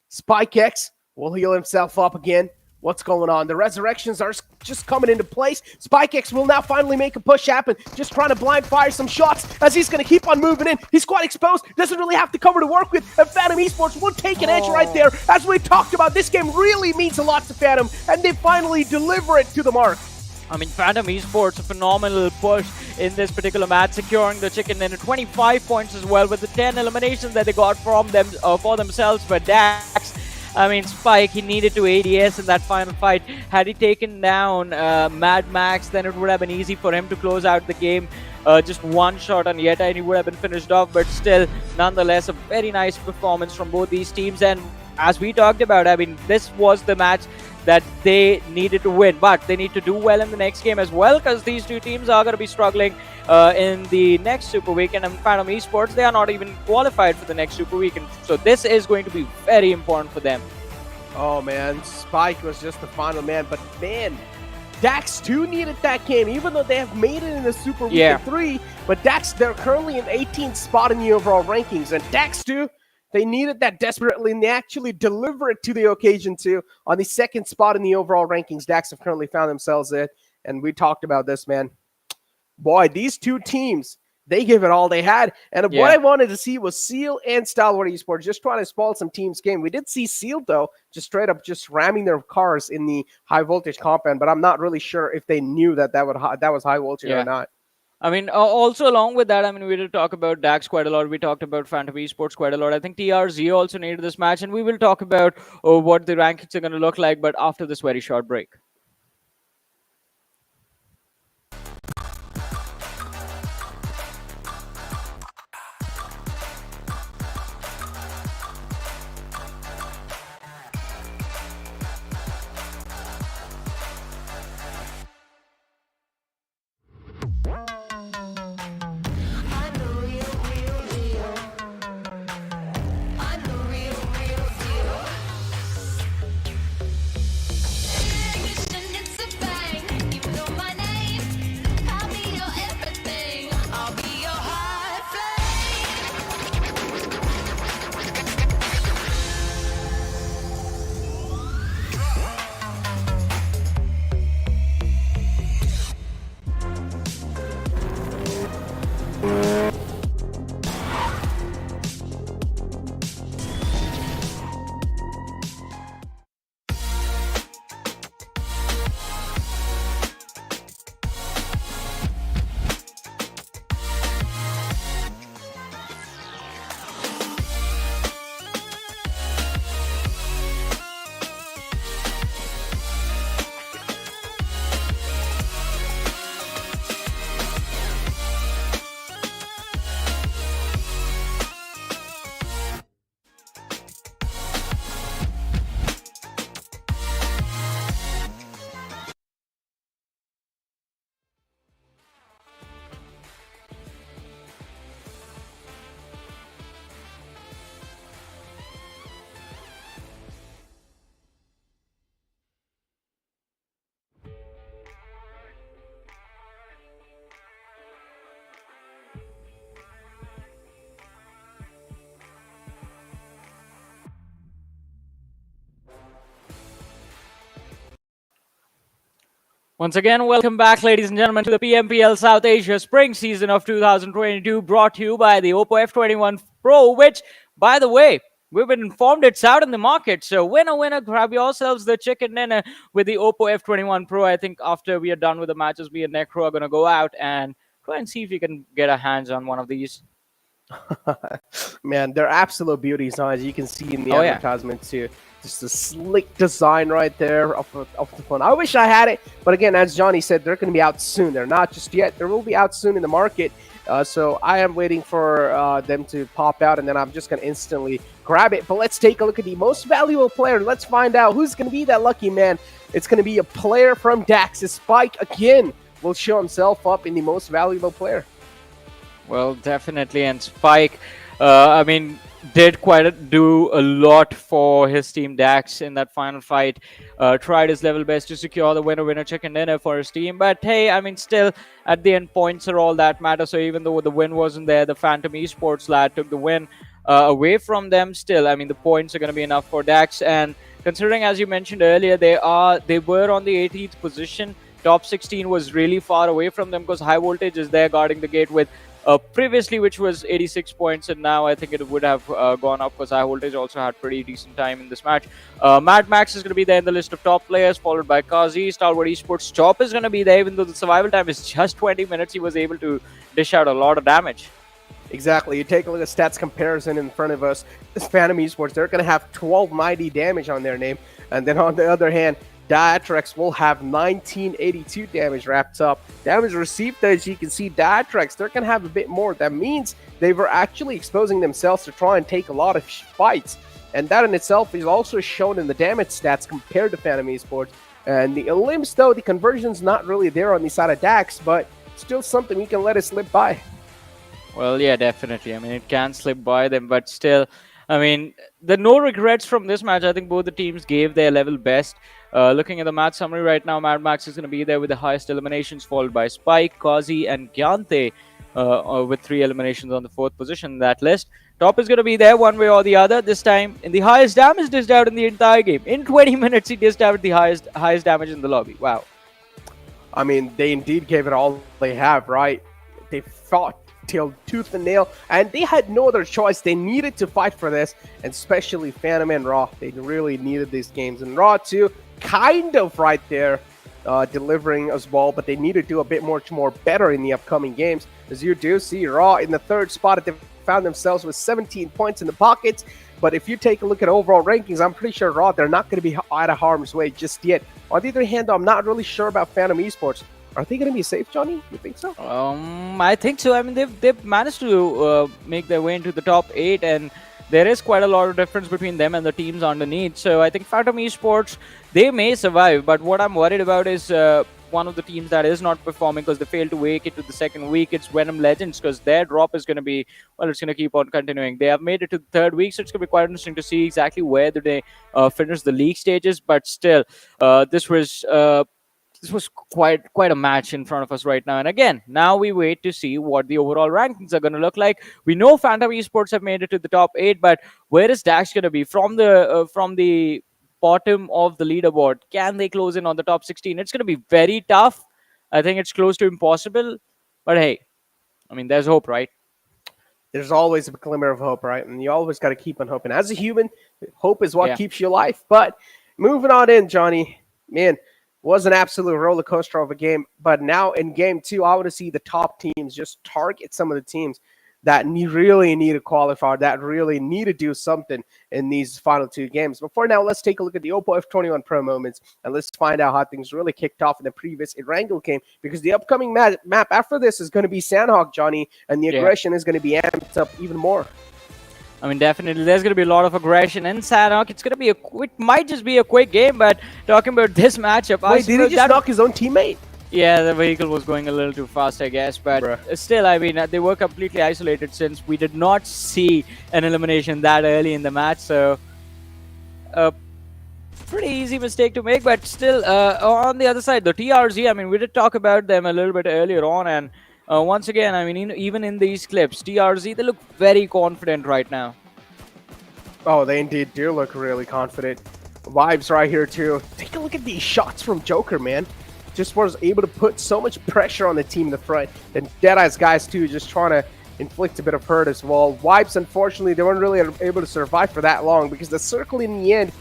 Spike X will heal himself up again. What's going on? The resurrections are just coming into place. Spike X will now finally make a push happen. Just trying to blind fire some shots as he's going to keep on moving in. He's quite exposed. Doesn't really have the cover to work with. And Phantom Esports will take an edge right there. As we talked about, this game really means a lot to Phantom. And they finally deliver it to the mark. I mean, Phantom Esports, a phenomenal push in this particular match, securing the chicken dinner. 25 points as well with the 10 eliminations that they got from them for themselves. But Dax, I mean, Spike, he needed to ADS in that final fight. Had he taken down Mad Max, then it would have been easy for him to close out the game. Just one shot on Yeta and he would have been finished off, but still, nonetheless, a very nice performance from both these teams. And as we talked about, I mean, this was the match that they needed to win, but they need to do well in the next game as well, because these 2 teams are going to be struggling in the next Super Weekend. And Phantom Esports, they are not even qualified for the next Super Weekend, so this is going to be very important for them. Oh man, Spike was just the final man, but man, Dax 2 needed that game, even though they have made it in the Super Weekend 3, but Dax, they're currently in 18th spot in the overall rankings, and Dax 2, They needed that desperately, and they actually deliver it to the occasion too. On the second spot in the overall rankings, Dax have currently found themselves in, and we talked about this, man. Boy, these two teams, they give it all they had. And what I wanted to see was Seal and Stalwart Esports just trying to spoil some teams' game. We did see Seal, though, just straight up just ramming their cars in the high voltage compound, but I'm not really sure if they knew that that was high voltage or not. I mean, also along with that, I mean, we did talk about Dax quite a lot. We talked about Phantom Esports quite a lot. I think TRZ also needed this match, and we will talk about what the rankings are going to look like, but after this very short break. Once again, welcome back, ladies and gentlemen, to the PMPL South Asia Spring Season of 2022, brought to you by the Oppo F21 Pro, which, by the way, we've been informed it's out in the market. So winner, grab yourselves the chicken dinner with the Oppo F21 Pro. I think after we are done with the matches, we and Necro are going to go out and try and see if we can get our hands on one of these. Man, they're absolute beauties, as you can see in the advertisement too. Just a slick design right there of the phone. I wish I had it, but again, as Johnny said, they're going to be out soon. They're not just yet. They will be out soon in the market. So I am waiting for them to pop out, and then I'm just going to instantly grab it. But let's take a look at the most valuable player. Let's find out who's going to be that lucky man. It's going to be a player from Dax. Spike again will show himself up in the most valuable player. Well, definitely, and Spike, I mean, did do a lot for his team Dax in that final fight. Tried his level best to secure the winner chicken dinner for his team. But hey, I mean, still, at the end, points are all that matter. So even though the win wasn't there, the Phantom Esports lad took the win away from them. Still, I mean, the points are going to be enough for Dax. And considering, as you mentioned earlier, they were on the 18th position. Top 16 was really far away from them because High Voltage is there guarding the gate with previously, which was 86 points, and now I think it would have gone up because High Voltage also had pretty decent time in this match. Mad Max is going to be there in the list of top players, followed by Kazi. Stalwart Esports Chop is going to be there, even though the survival time is just 20 minutes. He was able to dish out a lot of damage. Exactly. You take a look at stats comparison in front of us. This Phantom Esports, they're going to have 1290 damage on their name, and then on the other hand, Atrax will have 1982 damage wrapped up. Damage received, as you can see, Atrax, they're going to have a bit more. That means they were actually exposing themselves to try and take a lot of fights. And that in itself is also shown in the damage stats compared to Phantom Esports. And the Elims, though, the conversion's not really there on the side of Dax, but still something we can let it slip by. Well, yeah, definitely. I mean, it can slip by them, but still, I mean, the no regrets from this match. I think both the teams gave their level best. Looking at the match summary right now, Mad Max is going to be there with the highest eliminations, followed by Spike, Kazi, and Gyante with 3 eliminations on the 4th position in that list. Top is going to be there one way or the other. This time, in the highest damage dished out in the entire game. In 20 minutes, he dished out the highest damage in the lobby. Wow. I mean, they indeed gave it all they have, right? They fought till tooth and nail, and they had no other choice. They needed to fight for this, and especially Phantom and Raw. They really needed these games. And Raw, too, kind of right there, delivering as well, but they need to do a bit more better in the upcoming games. As you do see, Raw in the third spot, they found themselves with 17 points in the pockets. But if you take a look at overall rankings, I'm pretty sure Raw, they're not going to be out of harm's way just yet. On the other hand, I'm not really sure about Phantom Esports. Are they going to be safe, Johnny? You think so? I think so. I mean, they've managed to make their way into the top 8, and there is quite a lot of difference between them and the teams underneath. So I think Phantom Esports, they may survive. But what I'm worried about is one of the teams that is not performing because they failed to make it to the second week. It's Venom Legends, because their drop is going to be, well, it's going to keep on continuing. They have made it to the third week, so it's going to be quite interesting to see exactly where do they finish the league stages. But still, this was quite a match in front of us right now. And again, now we wait to see what the overall rankings are going to look like. We know Phantom Esports have made it to the top 8, but where is Dax going to be from the bottom of the leaderboard? Can they close in on the top 16? It's going to be very tough. I think it's close to impossible. But hey, I mean, there's hope, right? There's always a glimmer of hope, right? And you always got to keep on hoping. As a human, hope is what keeps you alive. But moving on in, Johnny, man, was an absolute roller coaster of a game. But now in game 2, I want to see the top teams just target some of the teams that really need to qualify, that really need to do something in these final 2 games. But for now, let's take a look at the Oppo F21 Pro moments, and let's find out how things really kicked off in the previous Erangel game, because the upcoming map after this is going to be Sanhok, Johnny, and the aggression is going to be amped up even more. I mean, definitely, there's going to be a lot of aggression in Sanhok. It's going to be it might just be a quick game, but talking about this matchup... Wait, did he just knock his own teammate? Yeah, the vehicle was going a little too fast, I guess. But still, I mean, they were completely isolated since we did not see an elimination that early in the match. So, pretty easy mistake to make. But still, on the other side, the TRZ, I mean, we did talk about them a little bit earlier on. And once again, I mean, even in these clips, TRZ, they look very confident right now. Oh, they indeed do look really confident. Vibes right here, too. Take a look at these shots from Joker, man. Just was able to put so much pressure on the team in the front. And Deadeyes Guys, too, just trying to inflict a bit of hurt as well. Wipes, unfortunately, they weren't really able to survive for that long, because the circle in the end,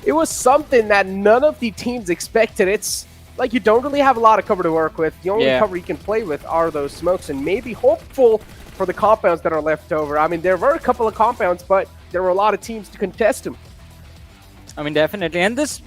it was something that none of the teams expected. It's like you don't really have a lot of cover to work with. The only cover you can play with are those smokes, and maybe hopeful for the compounds that are left over. I mean, there were a couple of compounds, but there were a lot of teams to contest them. I mean, definitely, and this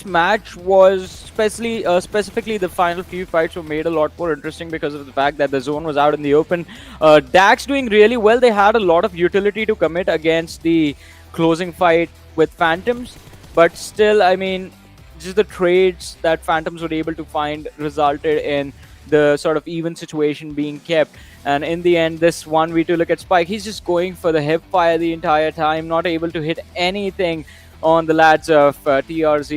match was specifically the final few fights were made a lot more interesting because of the fact that the zone was out in the open. Dax doing really well. They had a lot of utility to commit against the closing fight with Phantoms, but still, I mean, just the trades that Phantoms were able to find resulted in the sort of even situation being kept. And in the end, this 1v2, look at Spike. He's just going for the hip fire the entire time, not able to hit anything on the lads of Phantoms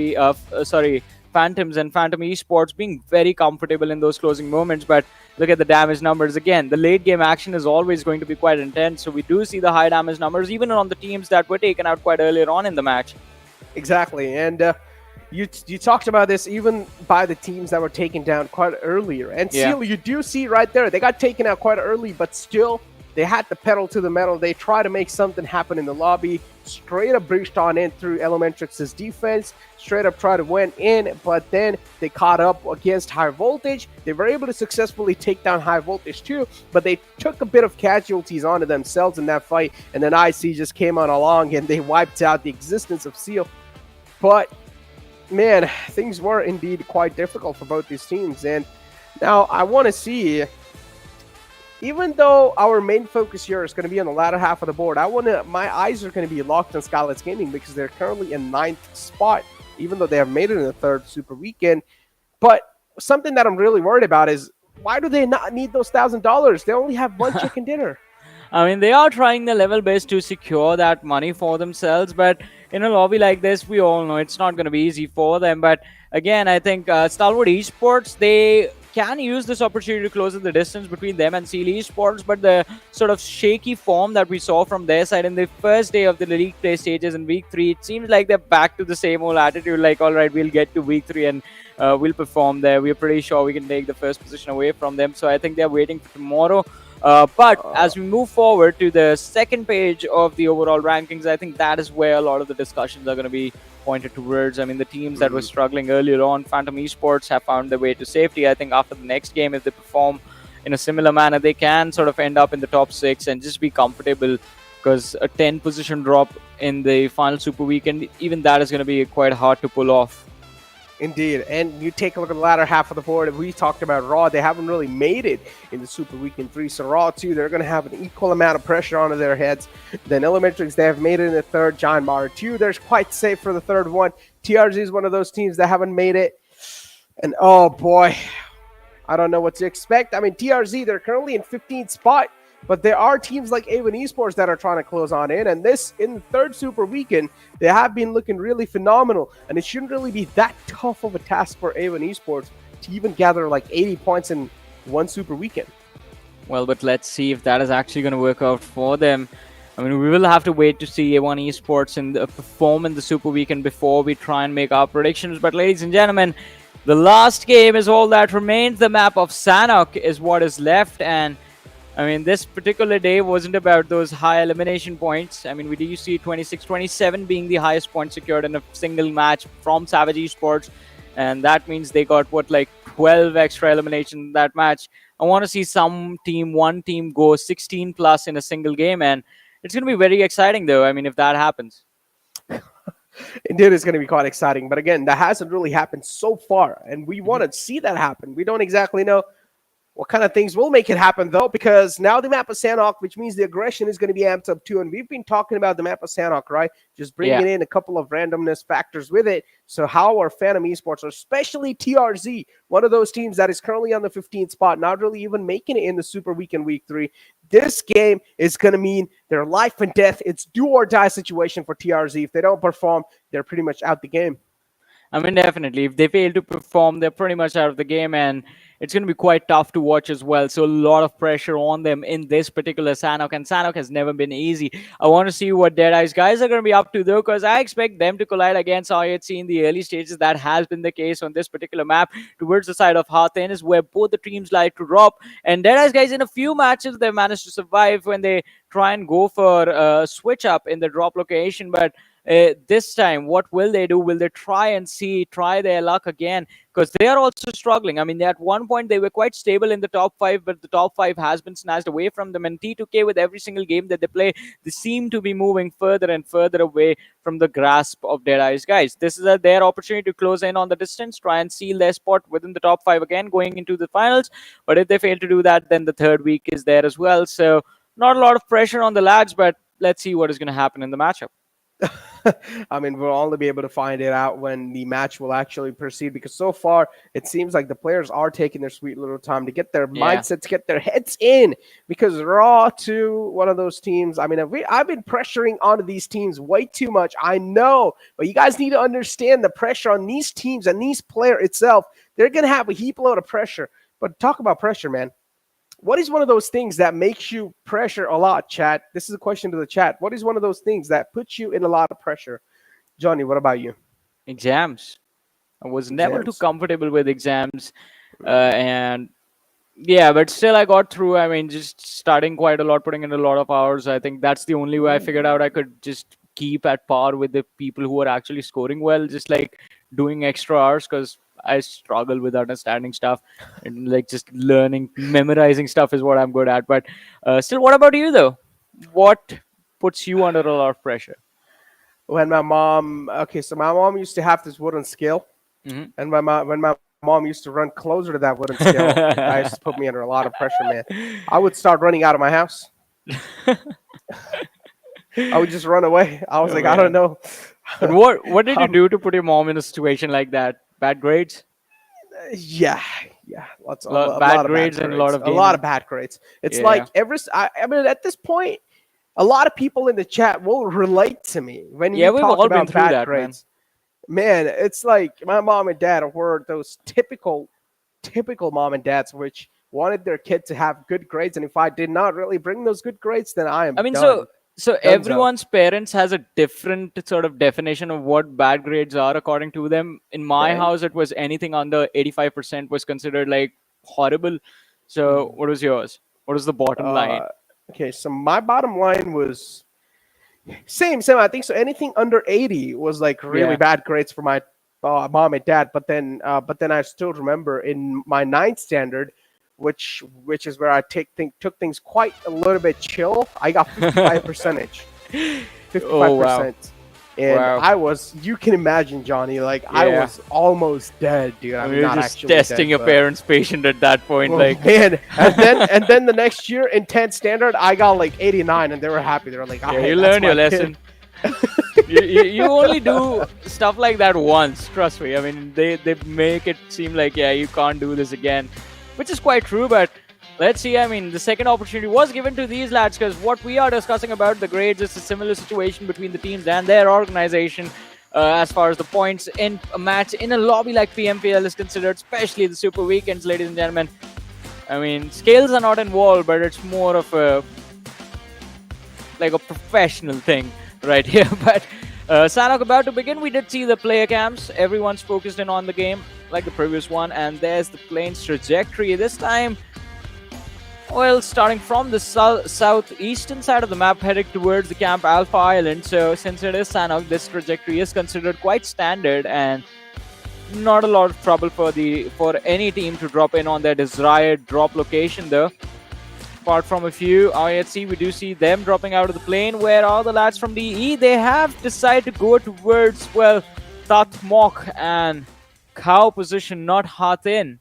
and Phantom Esports, being very comfortable in those closing moments. But look at the damage numbers again. The late game action is always going to be quite intense, so we do see the high damage numbers even on the teams that were taken out quite earlier on in the match. Exactly, and you talked about this even by the teams that were taken down quite earlier. And still, you do see right there, they got taken out quite early, but still, they had the pedal to the metal. They tried to make something happen in the lobby. Straight up breached on in through ElementriX's defense. Straight up tried to win in, but then they caught up against High Voltage. They were able to successfully take down High Voltage too, but they took a bit of casualties onto themselves in that fight. And then IC just came on along and they wiped out the existence of Seal. But man, things were indeed quite difficult for both these teams. And now I want to see, even though our main focus here is going to be on the latter half of the board, my eyes are going to be locked on Skylightz Gaming because they're currently in 9th spot, even though they have made it in the 3rd Super Weekend. But something that I'm really worried about is, why do they not need those $1,000? They only have one chicken dinner. I mean, they are trying their level best to secure that money for themselves, but in a lobby like this, we all know it's not going to be easy for them. But again, I think Stalwart Esports, they can use this opportunity to close the distance between them and Stalwart Esports, but the sort of shaky form that we saw from their side in the first day of the league play stages in week 3, it seems like they're back to the same old attitude, like, all right, we'll get to week 3 and we'll perform there. We're pretty sure we can take the first position away from them. So I think they're waiting for tomorrow. But as we move forward to the second page of the overall rankings, I think that is where a lot of the discussions are going to be pointed towards. I mean, the teams that were struggling earlier on, Phantom Esports, have found their way to safety. I think after the next game, if they perform in a similar manner, they can sort of end up in the top 6 and just be comfortable, because a 10 position drop in the final Super Weekend, even that is going to be quite hard to pull off. Indeed, and you take a look at the latter half of the board. If we talked about Raw, they haven't really made it in the Super Weekend 3. So Raw 2, they're going to have an equal amount of pressure onto their heads. Then ElementriX, they have made it in the third. JyanMaara 2, they're quite safe for the third one. TRZ is one of those teams that haven't made it. And oh boy, I don't know what to expect. I mean, TRZ, they're currently in 15th spot. But there are teams like Aven Esports that are trying to close on in. And this, in the third Super Weekend, they have been looking really phenomenal. And it shouldn't really be that tough of a task for Aven Esports to even gather like 80 points in one Super Weekend. Well, but let's see if that is actually going to work out for them. I mean, we will have to wait to see A1 Esports perform in the Super Weekend before we try and make our predictions. But ladies and gentlemen, the last game is all that remains. The map of Sanhok is what is left. And I mean, this particular day wasn't about those high elimination points. I mean, we do see 26-27 being the highest point secured in a single match from Savage Esports. And that means they got, what, like 12 extra eliminations in that match. I want to see one team go 16 plus in a single game. And it's going to be very exciting, though, I mean, if that happens. Indeed, it's going to be quite exciting. But again, that hasn't really happened so far. And we want to see that happen. We don't exactly know what kind of things will make it happen, though, because now the map of Sanhok, which means the aggression is going to be amped up too. And we've been talking about the map of Sanhok, right? Just bringing in a couple of randomness factors with it. So how are Phantom Esports, or especially TRZ, one of those teams that is currently on the 15th spot, not really even making it in the Super Weekend Week 3. This game is going to mean their life and death. It's do or die situation for TRZ. If they don't perform, they're pretty much out the game. I mean, definitely. If they fail to perform, they're pretty much out of the game, and it's going to be quite tough to watch as well. So a lot of pressure on them in this particular Sanhok, and Sanhok has never been easy. I want to see what Deadeyes Guys are going to be up to, though, because I expect them to collide against IHC in the early stages. That has been the case on this particular map. Towards the side of Hathen is where both the teams like to drop, and Deadeyes Guys, in a few matches, they've managed to survive when they try and go for a switch up in the drop location, but this time, what will they do? Will they try their luck again? Because they are also struggling. I mean, at one point, they were quite stable in the top 5, but the top 5 has been snatched away from them. And T2K, with every single game that they play, they seem to be moving further and further away from the grasp of Deadeyes Guys. This is their opportunity to close in on the distance, try and seal their spot within the top 5 again, going into the finals. But if they fail to do that, then the third week is there as well. So not a lot of pressure on the lads, but let's see what is going to happen in the matchup. I mean, we'll only be able to find it out when the match will actually proceed, because so far it seems like the players are taking their sweet little time to get their mindsets, get their heads in, because Raw 2, one of those teams, I mean, I've been pressuring onto these teams way too much, I know, but you guys need to understand the pressure on these teams and these player itself. They're going to have a heap load of pressure. But talk about pressure, man. What is one of those things that makes you pressure a lot, chat? This is a question to the chat. What is one of those things that puts you in a lot of pressure? Johnny, what about you? Exams. I was never too comfortable with exams. And yeah, but still I got through. I mean, just studying quite a lot, putting in a lot of hours. I think that's the only way I figured out I could just keep at par with the people who are actually scoring well, just like doing extra hours, because I struggle with understanding stuff, and like just learning, memorizing stuff is what I'm good at. But still, what about you though? What puts you under a lot of pressure? When my mom, so my mom used to have this wooden scale, and when my mom used to run closer to that wooden scale, that used to put me under a lot of pressure, man. I would start running out of my house. I would just run away. I was I don't know. But what did you do to put your mom in a situation like that? Bad grades? Yeah. Lots of bad lot grades of and a lot of bad grades. It's like I mean, at this point, a lot of people in the chat will relate to me when we talk about bad grades. Man, it's like my mom and dad were those typical typical mom and dads, which wanted their kid to have good grades. And if I did not really bring those good grades, then I am I mean, done. so Dunzo. everyone's parents has a different sort of definition of what bad grades are according to them. In my Okay. house, it was anything under 85% was considered like horrible. So what was yours? What was the bottom line? Okay, so my bottom line was same. I think so. Anything under 80 was like really Yeah. bad grades for my mom and dad. But then I still remember in my ninth standard, which is where I took things quite a little bit chill. I got 55 percentage, 55%. Oh, wow. And Wow. I was, you can imagine, Johnny, like I Yeah. was almost dead, dude. I I'm mean, you're not just actually testing dead, your but- parents' patient at that point. Oh, Like, man, and then the next year in 10th standard, I got like 89, and they were happy. They were like, yeah, "Hey, you that's learn your my kid." lesson. you only do stuff like that once, trust me. I mean, they make it seem like, yeah, you can't do this again, which is quite true, but let's see. I mean, the second opportunity was given to these lads because what we are discussing about the grades is a similar situation between the teams and their organization as far as the points in a match in a lobby like PMPL is considered, especially the Super Weekends, ladies and gentlemen. I mean, scales are not involved, but it's more of a professional thing right here. But Sanhok about to begin. We did see the player cams. Everyone's focused in on the game like the previous one, and there's the plane's trajectory. This time, well, starting from the southeastern side of the map, heading towards the Camp Alpha Island. So since it is Sanhok, this trajectory is considered quite standard and not a lot of trouble for any team to drop in on their desired drop location though. Apart from a few IHC, we do see them dropping out of the plane. Where are the lads from DE? They have decided to go towards, well, Tatmok and Cow position, not Hatin.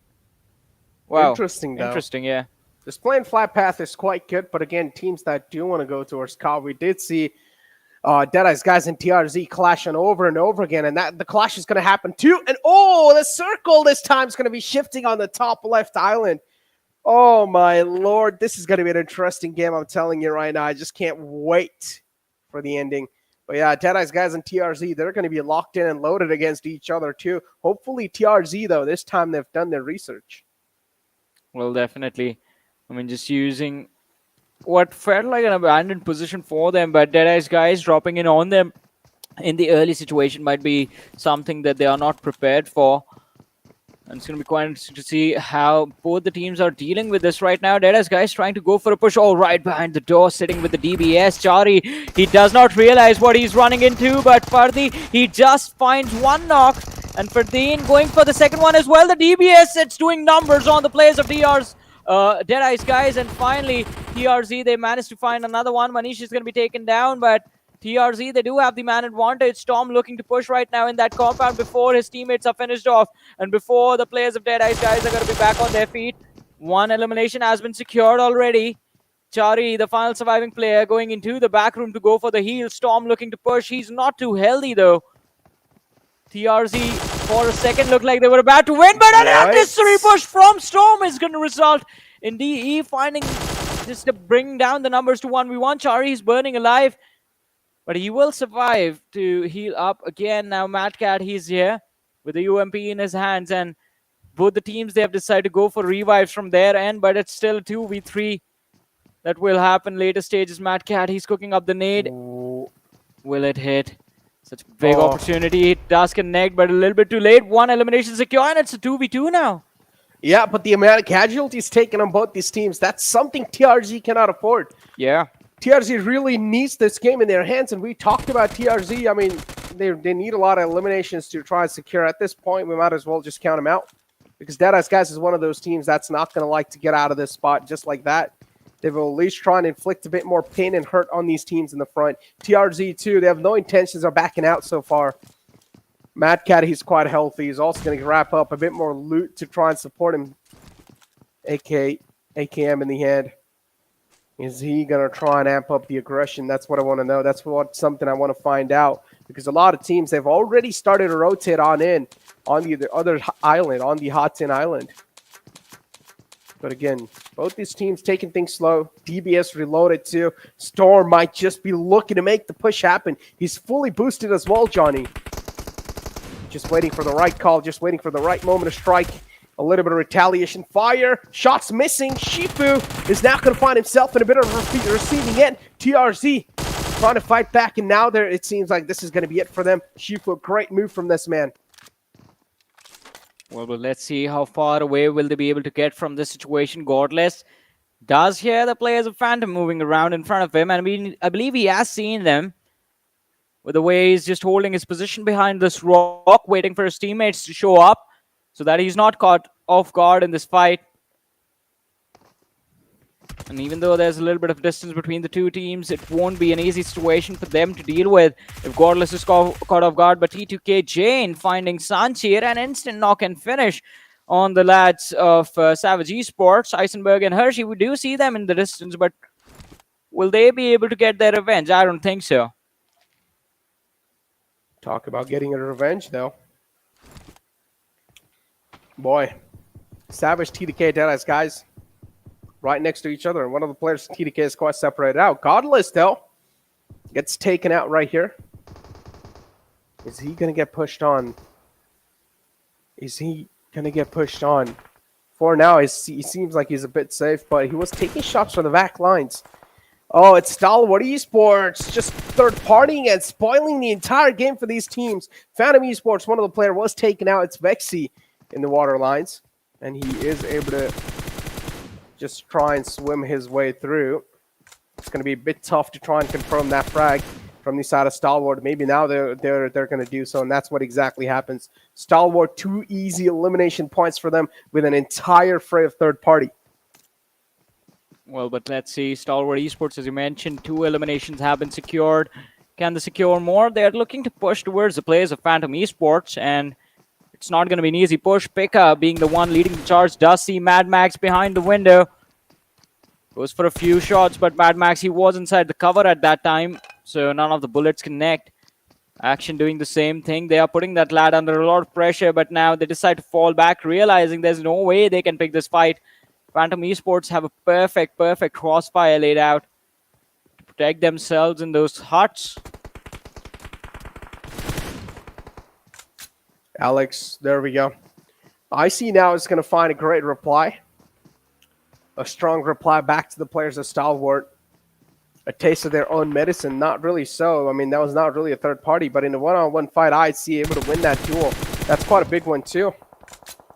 Wow. Interesting, though. Interesting, yeah. This plane flat path is quite good, but again, teams that do want to go towards Cow, we did see Deadeyes Guys and TRZ clashing over and over again, and that the clash is going to happen too. And oh, the circle this time is going to be shifting on the top left island. Oh my lord, this is going to be an interesting game. I'm telling you right now, I just can't wait for the ending. But yeah, Deadeyes Guys and TRZ, they're going to be locked in and loaded against each other too. Hopefully TRZ though, this time they've done their research. Well, definitely. I mean, just using what felt like an abandoned position for them, but Deadeyes Guys dropping in on them in the early situation might be something that they are not prepared for. And it's going to be quite interesting to see how both the teams are dealing with this right now. Deadeyes Guys trying to go for a push. All right, behind the door, sitting with the DBS. Chari, he does not realize what he's running into, but Fardi, he just finds one knock. And Fardeen going for the second one as well. The DBS, it's doing numbers on the players of Deadeyes Guys. And finally, TRZ, they managed to find another one. Manish is going to be taken down, but TRZ, they do have the man advantage. Storm looking to push right now in that compound before his teammates are finished off and before the players of Deadeyes Guys are going to be back on their feet. One elimination has been secured already. Chari, the final surviving player, going into the back room to go for the heal. Storm looking to push. He's not too healthy though. TRZ, for a second, looked like they were about to win, but an unnecessary push from Storm is going to result in DE finding just to bring down the numbers to 1v1. Chari is burning alive, but he will survive to heal up again. Now Madcat, he's here with the UMP in his hands, and both the teams, they have decided to go for revives from their end, but it's still 2v3 that will happen later stages. Madcat, he's cooking up the nade. Ooh. Will it hit? Such a big opportunity. It does connect, but a little bit too late. One elimination secure, and it's a 2v2 now. Yeah, but the amount of casualties taken on both these teams, that's something TRZ cannot afford. Yeah. TRZ really needs this game in their hands, and we talked about TRZ. I mean, they need a lot of eliminations to try and secure. At this point, we might as well just count them out, because Deadeyes Guys is one of those teams that's not going to like to get out of this spot just like that. They will at least try and inflict a bit more pain and hurt on these teams in the front. TRZ, too, they have no intentions of backing out so far. Madcat, he's quite healthy. He's also going to wrap up a bit more loot to try and support him. AKM in the head. Is he going to try and amp up the aggression? That's what I want to know. That's something I want to find out. Because a lot of teams, they've already started to rotate on in on the other island, on the Hatin Island. But again, both these teams taking things slow. DBS reloaded too. Storm might just be looking to make the push happen. He's fully boosted as well, Johnny. Just waiting for the right call, just waiting for the right moment to strike. A little bit of retaliation fire. Shots missing. Shifu is now going to find himself in a bit of receiving end. TRZ trying to fight back, and now it seems like this is going to be it for them. Shifu, great move from this man. Well, let's see how far away will they be able to get from this situation. Godless does hear the players of Phantom moving around in front of him, and I believe he has seen them with the way he's just holding his position behind this rock, waiting for his teammates to show up so that he's not caught off guard in this fight. And even though there's a little bit of distance between the two teams, it won't be an easy situation for them to deal with if Godless is caught off guard. But T2K Jane finding Sanchir, an instant knock and finish on the lads of Savage Esports. Eisenberg and Hershey, we do see them in the distance, but will they be able to get their revenge? I don't think so. Talk about getting a revenge, though. Boy, Savage, TDK, Deadeyes Guys, right next to each other. And one of the players in TDK is quite separated out. Godless, though, gets taken out right here. Is he going to get pushed on? Is he going to get pushed on? For now, he seems like he's a bit safe, but he was taking shots from the back lines. Oh, it's Stalwart Esports just third-partying and spoiling the entire game for these teams. Phantom Esports, one of the players was taken out. It's Vexy in the water lines, and he is able to just try and swim his way through. It's going to be a bit tough to try and confirm that frag from the side of Stalwart. Maybe now they're going to do so, and that's what exactly happens. Stalwart, 2 easy elimination points for them with an entire fray of third party. Well, but let's see. Stalwart Esports, as you mentioned, 2 eliminations have been secured. Can they secure more? They're looking to push towards the players of Phantom Esports, and it's not going to be an easy push. Pika, being the one leading the charge, does see Mad Max behind the window. Goes for a few shots, but Mad Max, he was inside the cover at that time, so none of the bullets connect. Action doing the same thing. They are putting that lad under a lot of pressure, but now they decide to fall back, realizing there's no way they can pick this fight. Phantom Esports have a perfect crossfire laid out to protect themselves in those huts. Alex, there we go. IC now is going to find a great reply. A strong reply back to the players of Stalwart. A taste of their own medicine. Not really so. I mean, that was not really a third party, but in a one-on-one fight, IC able to win that duel. That's quite a big one, too.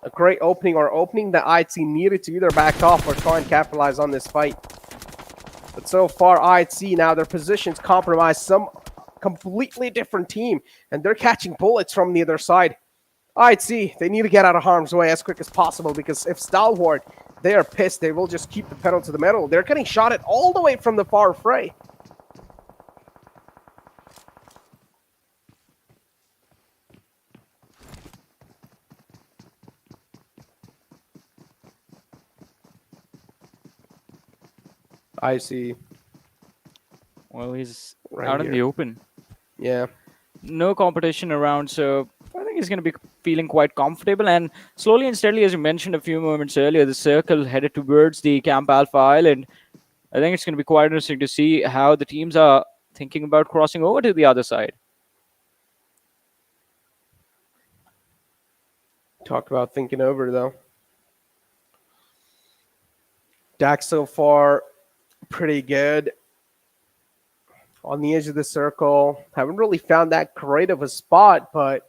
A great opening that IC needed to either back off or try and capitalize on this fight. But so far, IC now, their positions compromise some completely different team, and they're catching bullets from the other side. IC, they need to get out of harm's way as quick as possible, because if Stalwart, they are pissed, they will just keep the pedal to the metal. They're getting shot at all the way from the far fray. I see. Well, he's Right out in here. the open. Yeah. No competition around, so I think he's going to be feeling quite comfortable. And slowly and steadily, as you mentioned a few moments earlier, the circle headed towards the Camp Alpha Island. I think it's going to be quite interesting to see how the teams are thinking about crossing over to the other side. Talk about thinking over, though. Dak so far, pretty good. On the edge of the circle. Haven't really found that great of a spot, but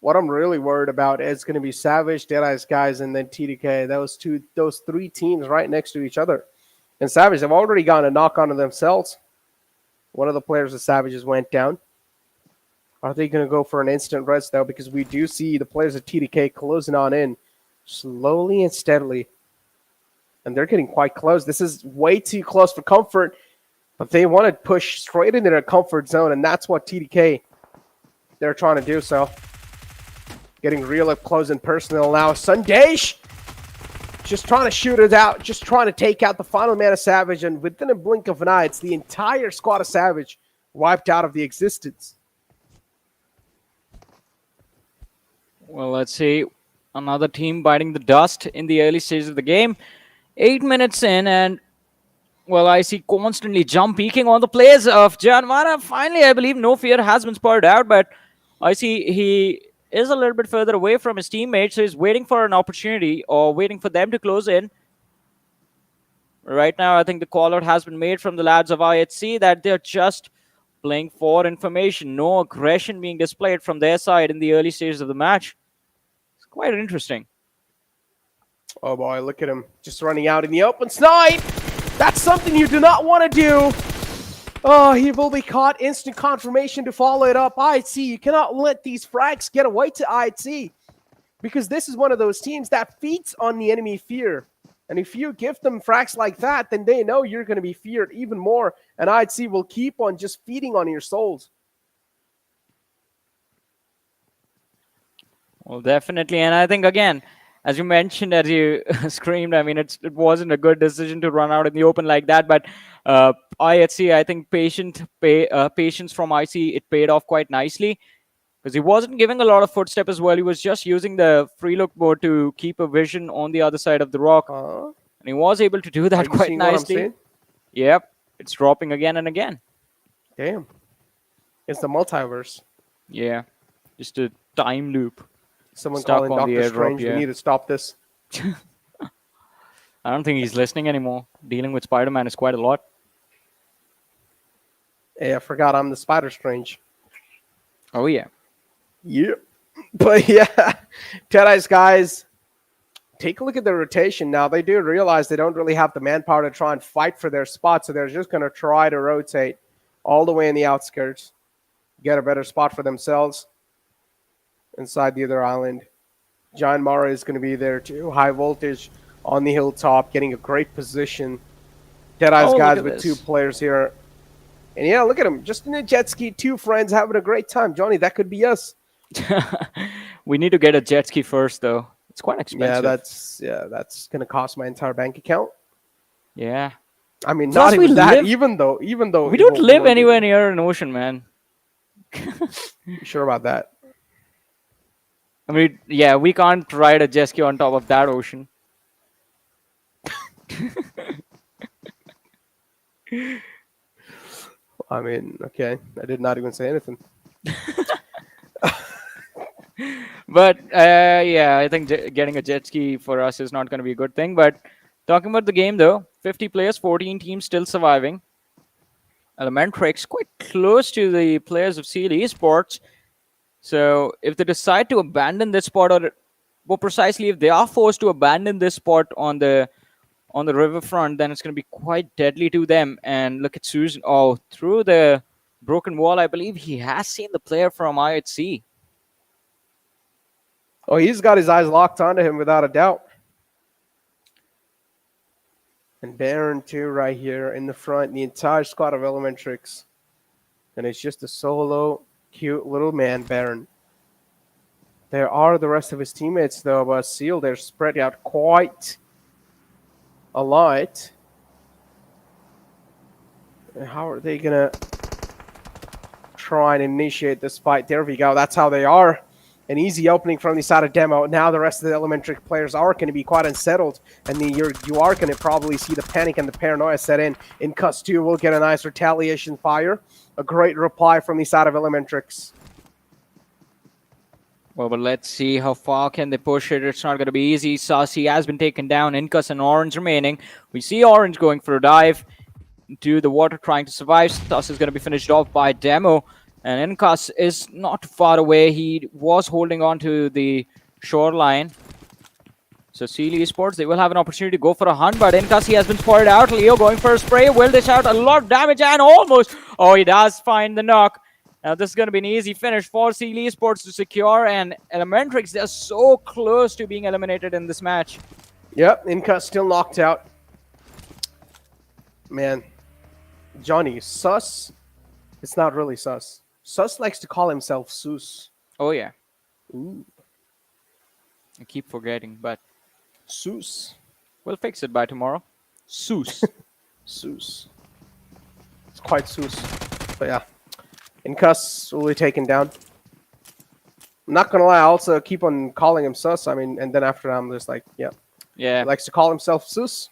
what I'm really worried about is going to be Savage, Deadeyes Guys, and then TDK. Those 3 teams right next to each other. And Savage have already gotten a knock onto themselves. One of the players of Savages went down. Are they going to go for an instant rest, though? Because we do see the players of TDK closing on in slowly and steadily. And they're getting quite close. This is way too close for comfort. But they want to push straight into their comfort zone. And that's what TDK, they're trying to do so. Getting real up close and personal now. Sundesh just trying to shoot it out. Just trying to take out the final man of Savage. And within a blink of an eye, it's the entire squad of Savage wiped out of the existence. Well, let's see. Another team biting the dust in the early stages of the game. 8 minutes in, and well, I see constantly jump peeking on the players of JyanMaara. Finally, I believe no fear has been spurred out, but I see he is a little bit further away from his teammates, so he's waiting for an opportunity or waiting for them to close in. Right now, I think the call out has been made from the lads of IHC that they're just playing for information. No aggression being displayed from their side in the early stages of the match. It's quite interesting. Oh boy, look at him. Just running out in the open snipe. That's something you do not want to do. Oh, he will be caught. Instant confirmation to follow it up. IHC, you cannot let these frags get away to IHC. Because this is one of those teams that feeds on the enemy fear. And if you give them frags like that, then they know you're going to be feared even more. And IHC will keep on just feeding on your souls. Well, definitely. And I think, again, as you mentioned, as you screamed, I mean, it wasn't a good decision to run out in the open like that. But IHC, I think patience from IC, it paid off quite nicely. Because he wasn't giving a lot of footstep as well. He was just using the free look mode to keep a vision on the other side of the rock. And he was able to do that quite nicely. Yep. It's dropping again and again. Damn. It's the multiverse. Yeah. Just a time loop. Someone Stuck calling on the Doctor airdrop, Strange. yeah. We need to stop this. I don't think he's listening anymore. Dealing with Spider-Man is quite a lot. Hey, I forgot I'm the Spider Strange. Oh, yeah. Yeah. But yeah, Deadeyes Guys, take a look at the rotation now. They do realize they don't really have the manpower to try and fight for their spot, so they're just going to try to rotate all the way in the outskirts, get a better spot for themselves inside the other island. JyanMaara is going to be there too. High voltage on the hilltop, getting a great position. Deadeyes Guys with two players here. And yeah, look at him. Just in a jet ski, two friends having a great time. Johnny, that could be us. We need to get a jet ski first, though. It's quite expensive. That's going to cost my entire bank account. Yeah. I mean, plus not even that. Even though we don't live anywhere near an ocean, man. You sure about that? I mean, yeah, we can't ride a jet ski on top of that ocean. I mean, okay. I did not even say anything. But, yeah, I think getting a jet ski for us is not going to be a good thing. But talking about the game, though, 50 players, 14 teams still surviving. ElementriX quite close to the players of Stalwart Esports. So if they decide to abandon this spot, or more precisely, if they are forced to abandon this spot on the riverfront, then it's going to be quite deadly to them. And look at Susan. Oh, through the broken wall, I believe he has seen the player from IHC. Oh, he's got his eyes locked onto him without a doubt. And Baron, too, right here in the front. The entire squad of ElementriX. And it's just a solo, cute little man, Baron. There are the rest of his teammates, though, but Seal, they're spread out quite a lot. And how are they going to try and initiate this fight? There we go. That's how they are. An easy opening from the side of Demo. Now the rest of the ElementriX players are going to be quite unsettled. And you are going to probably see the panic and the paranoia set in. In Cuss 2, we'll get a nice retaliation fire. A great reply from the side of ElementriX. Well, but let's see how far can they push it. It's not going to be easy. Sassy has been taken down. Incus and Orange remaining. We see Orange going for a dive into the water, trying to survive. Sass is going to be finished off by Demo. And Incus is not far away. He was holding on to the shoreline. So Stalwart Esports, they will have an opportunity to go for a hunt. But Incus, he has been spotted out. Leo going for a spray. Will dish out a lot of damage and almost. Oh, he does find the knock. Now, this is going to be an easy finish for Stalwart Esports to secure. And ElementriX, they're so close to being eliminated in this match. Yep, Incus still knocked out. Man, Johnny, sus. It's not really sus. Sus likes to call himself Sus. Oh, yeah. Ooh. I keep forgetting, but Sus. we'll fix it by tomorrow. Sus. Sus. It's quite Sus. But yeah. Incus will be taken down. I'm not going to lie, I also keep on calling him Sus. I mean, and then after I'm just like, yeah. Yeah. He likes to call himself Sus.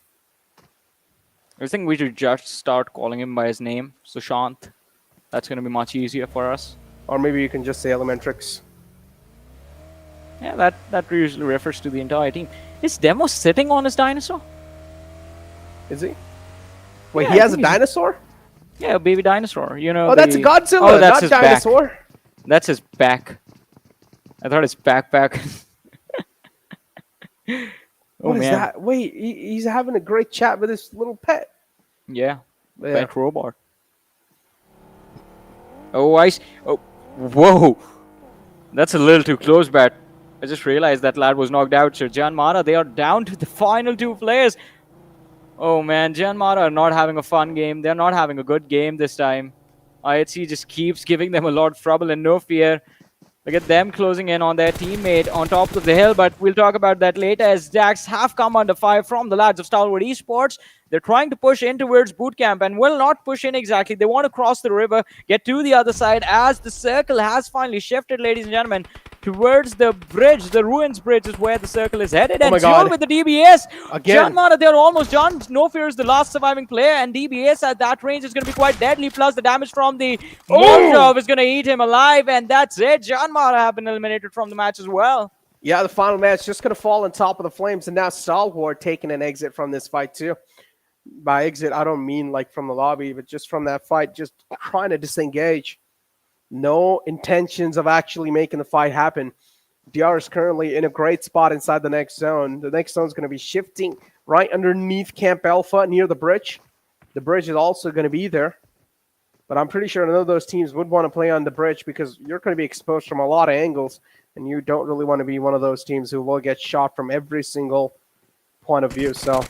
I think we should just start calling him by his name, Sushant. That's going to be much easier for us. Or maybe you can just say ElementriX. Yeah, that usually refers to the entire team. Is Demo sitting on his dinosaur? Is he? Wait, Yeah, he I has a think he's- dinosaur? Yeah, a baby dinosaur. You know. Oh, that's a Godzilla, Oh, that's not his dinosaur. back. That's his back. I thought it's backpack. Oh What is man. that? Wait, he's having a great chat with his little pet. Yeah. Yeah. Pet robot. Oh, Oh, whoa. That's a little too close, but I just realized that lad was knocked out. So JyanMaara, they are down to the final two players. Oh man, JyanMaara are not having a fun game. They're not having a good game this time. IHC just keeps giving them a lot of trouble and no fear. Look at them closing in on their teammate on top of the hill, but we'll talk about that later as Dax have come under fire from the lads of Stalwart Esports. They're trying to push in towards bootcamp and will not push in exactly. They want to cross the river, get to the other side as the circle has finally shifted, ladies and gentlemen, towards the bridge. The Ruins Bridge is where the circle is headed. Oh And my Duel God. with the DBS. Again. JyanMaara, they're almost done. No Fear is the last surviving player, and DBS at that range is going to be quite deadly. Plus, the damage from the Molotov is going to eat him alive, and that's it. JyanMaara have been eliminated from the match as well. Yeah, the final match just going to fall on top of the flames, and now Stalwart taking an exit from this fight too. By exit, I don't mean like from the lobby, but just from that fight, just trying to disengage. No intentions of actually making the fight happen. DR is currently in a great spot inside the next zone. The next zone is going to be shifting right underneath Camp Alpha near the bridge. The bridge is also going to be there. But I'm pretty sure none of those teams would want to play on the bridge because you're going to be exposed from a lot of angles, and you don't really want to be one of those teams who will get shot from every single point of view. So,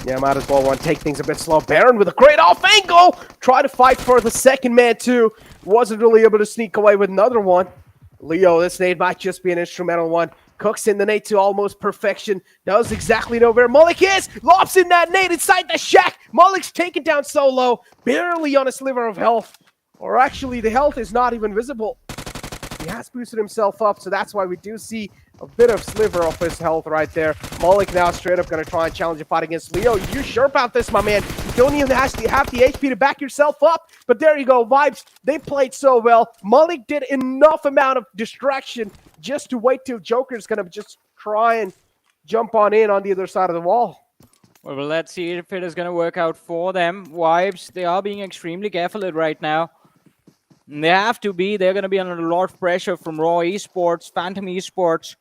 yeah, might as well want to take things a bit slow. Baron with a great off angle. Try to fight for the second man too. Wasn't really able to sneak away with another one. Leo, this nade might just be an instrumental one. Cooks in the nade to almost perfection. Does exactly know where Mullik is. Lobs in that nade inside the shack. Mullik's taken down solo. Barely on a sliver of health. Or actually, the health is not even visible. He has boosted himself up, so that's why we do see a bit of sliver of his health right there. Mullik now straight up going to try and challenge a fight against Leo. You sure about this, my man? You don't even have the HP to back yourself up. But there you go, Vibes. They played so well. Mullik did enough amount of distraction just to wait till Joker's going to just try and jump on in on the other side of the wall. Well, let's see if it is going to work out for them. Vibes, they are being extremely careful right now. And they have to be. They're going to be under a lot of pressure from Raw Esports, Phantom Esports.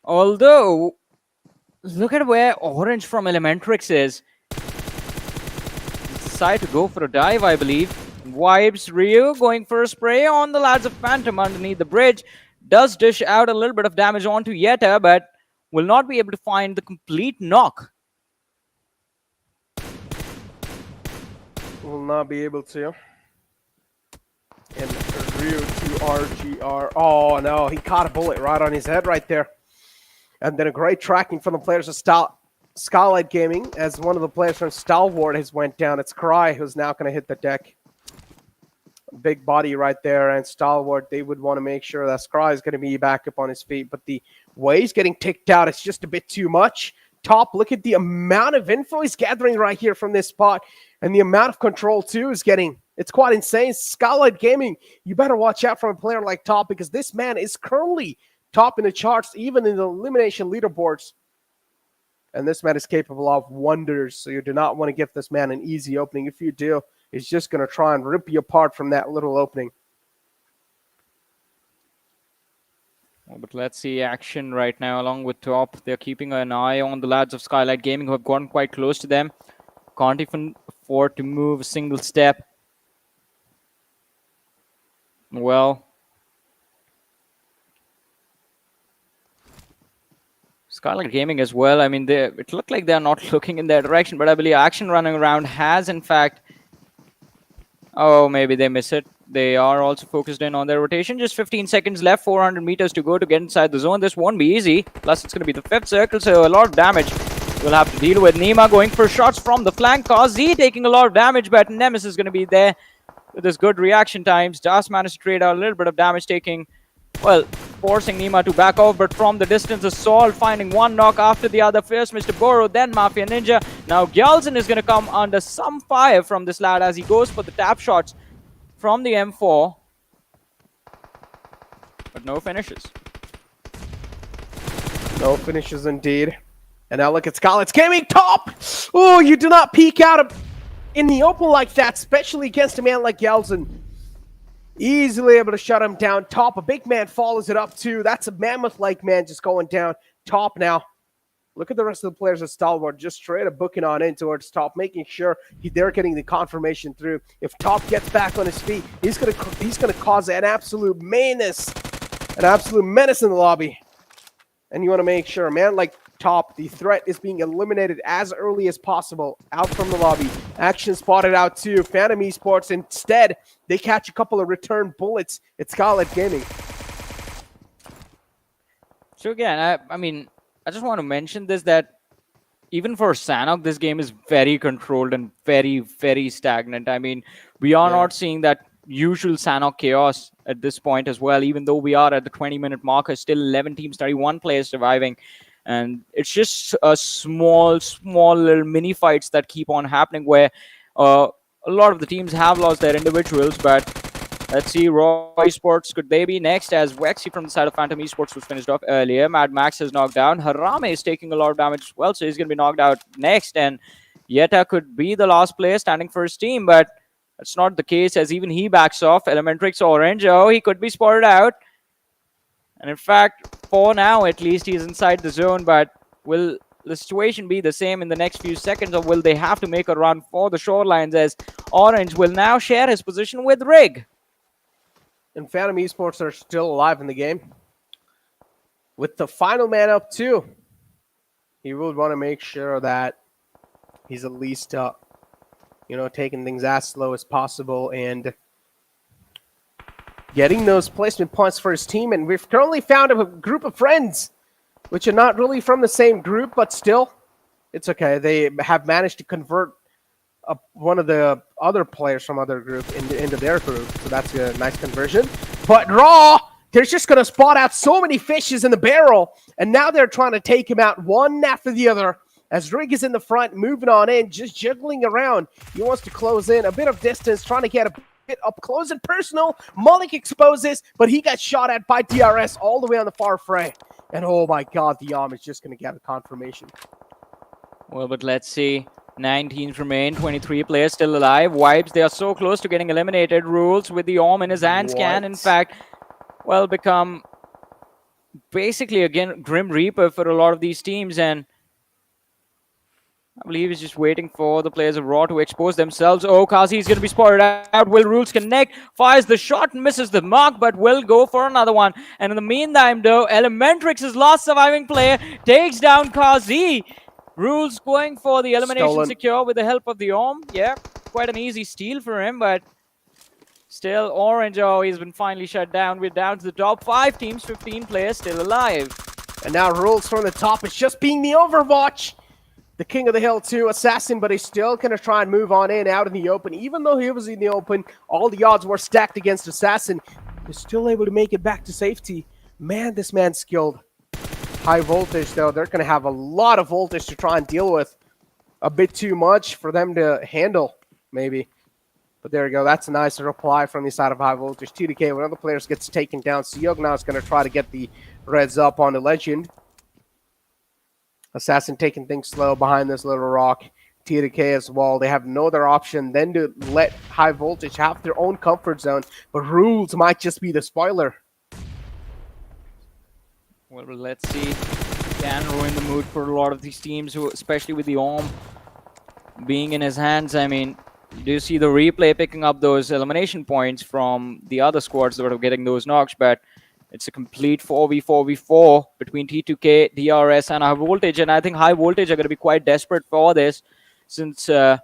Although, look at where Orange from ElementriX is. Decide to go for a dive, I believe. Vibes, Ryu going for a spray on the lads of Phantom underneath the bridge. Does dish out a little bit of damage onto Yeta, but will not be able to find the complete knock. Will not be able to. And Ryu to RGR. Oh, no. He caught a bullet right on his head right there. And then a great tracking from the players of Skylightz Gaming as one of the players from Stalwart has went down. It's Cry who's now going to hit the deck. Big body right there. And Stalwart, they would want to make sure that Cry is going to be back up on his feet. But the way he's getting ticked out, it's just a bit too much. Top, look at the amount of info he's gathering right here from this spot. And the amount of control, too, is getting... It's quite insane. Skylightz Gaming, you better watch out for a player like Top because this man is currently top in the charts, even in the elimination leaderboards. And this man is capable of wonders, so you do not want to give this man an easy opening. If you do, he's just going to try and rip you apart from that little opening. Well, but let's see action right now along with Top. They're keeping an eye on the lads of Skylightz Gaming who have gotten quite close to them. Can't even afford to move a single step. Well, Skylightz Gaming as well. I mean, it looked like they're not looking in their direction, but I believe action running around has, in fact... Oh, maybe they miss it. They are also focused in on their rotation. Just 15 seconds left, 400 meters to go to get inside the zone. This won't be easy. Plus, it's going to be the 5th circle, so a lot of damage we'll have to deal with. Nima going for shots from the flank. Kazi taking a lot of damage, but Nemesis is going to be there with his good reaction times. Just managed to trade out a little bit of damage, taking, well, forcing Nima to back off, but from the distance, Assault finding one knock after the other. First Mr. Boro, then Mafia Ninja. Now Gyalzin is going to come under some fire from this lad as he goes for the tap shots from the M4. But no finishes. No finishes indeed. And now look at Skylightz Gaming top! Oh, you do not peek out in the open like that, especially against a man like Yelzen. Easily able to shut him down top. A big man follows it up too. That's a mammoth-like man just going down top now. Look at the rest of the players at Stalwart, just straight up booking on in towards top, making sure they're getting the confirmation through. If top gets back on his feet, he's gonna cause an absolute menace in the lobby. And you want to make sure, man, like top, the threat is being eliminated as early as possible out from the lobby. Action spotted out too. Phantom Esports, instead, they catch a couple of return bullets. It's Skylightz Gaming. So again, I mean, I just want to mention this, that even for Sanhok, this game is very controlled and very, very stagnant. I mean, we are not seeing that usual Sanhok chaos at this point as well, even though we are at the 20-minute marker, still 11 teams, 31 players surviving. And it's just a small little mini fights that keep on happening where a lot of the teams have lost their individuals, but let's see, Raw Esports, could they be next? As Wexy from the side of Phantom Esports was finished off earlier. Mad Max is knocked down. Harame is taking a lot of damage as well, so he's going to be knocked out next. And Yeta could be the last player standing for his team, but that's not the case as even he backs off. ElementriX Orange, oh, he could be spotted out. And in fact, for now at least, he's inside the zone, but will the situation be the same in the next few seconds, or will they have to make a run for the shorelines as Orange will now share his position with Rig? And Phantom Esports are still alive in the game. With the final man up too, he would want to make sure that he's at least, taking things as slow as possible and getting those placement points for his team. And we've currently found a group of friends, which are not really from the same group, but still, it's okay. They have managed to convert one of the other players from other group into their group, so that's a nice conversion. But Raw, they're just going to spot out so many fishes in the barrel, and now they're trying to take him out one after the other as Rig is in the front, moving on in, just juggling around. He wants to close in a bit of distance, trying to get a bit up close and personal. Malik exposes, but he got shot at by DRS all the way on the far fray. And oh my god, the Yam is just going to get a confirmation. Well, but let's see. 9 teams remain, 23 players still alive. Vibes, they are so close to getting eliminated. Rules with the Orm in his hands can, in fact, well, become basically, again, Grim Reaper for a lot of these teams. And I believe he's just waiting for the players of Raw to expose themselves. Oh, Kazi is going to be spotted out. Will Rules connect? Fires the shot and misses the mark, but will go for another one. And in the meantime, though, ElementriX's last surviving player takes down Kazi. Rules going for the elimination secure with the help of the Orm. Yeah, quite an easy steal for him, but still Orange, oh, he's been finally shut down. We're down to the top 5 teams, 15 players still alive. And now Rules from the top is just being the Overwatch. The king of the hill too, Assassin, but he's still going to try and move on in out in the open. Even though he was in the open, all the odds were stacked against Assassin. He's still able to make it back to safety. Man, this man's skilled. High voltage, though, they're going to have a lot of voltage to try and deal with. A bit too much for them to handle, maybe. But there we go. That's a nice reply from the side of high voltage. TDK, when other players gets taken down, Siog now is going to try to get the Reds up on the Legend. Assassin taking things slow behind this little rock. TDK as well. They have no other option than to let high voltage have their own comfort zone. But Rules might just be the spoiler. Well, let's see. Can ruin the mood for a lot of these teams, who, especially with the Orm being in his hands. I mean, do you see the replay picking up those elimination points from the other squads that are getting those knocks? But it's a complete 4v4v4 between T2K, DRS, and High Voltage. And I think High Voltage are going to be quite desperate for this, since they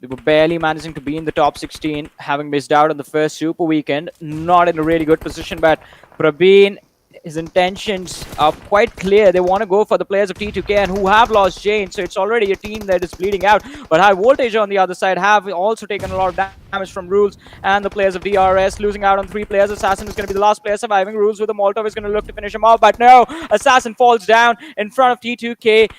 were barely managing to be in the top 16, having missed out on the first Super Weekend. Not in a really good position, but Prabeen, his intentions are quite clear. They want to go for the players of T2K and who have lost Jane, so it's already a team that is bleeding out. But High Voltage on the other side have also taken a lot of damage from Rules and the players of DRS, losing out on 3 players. Assassin is going to be the last player surviving. Rules with the Molotov is going to look to finish him off, but no, Assassin falls down in front of T2K.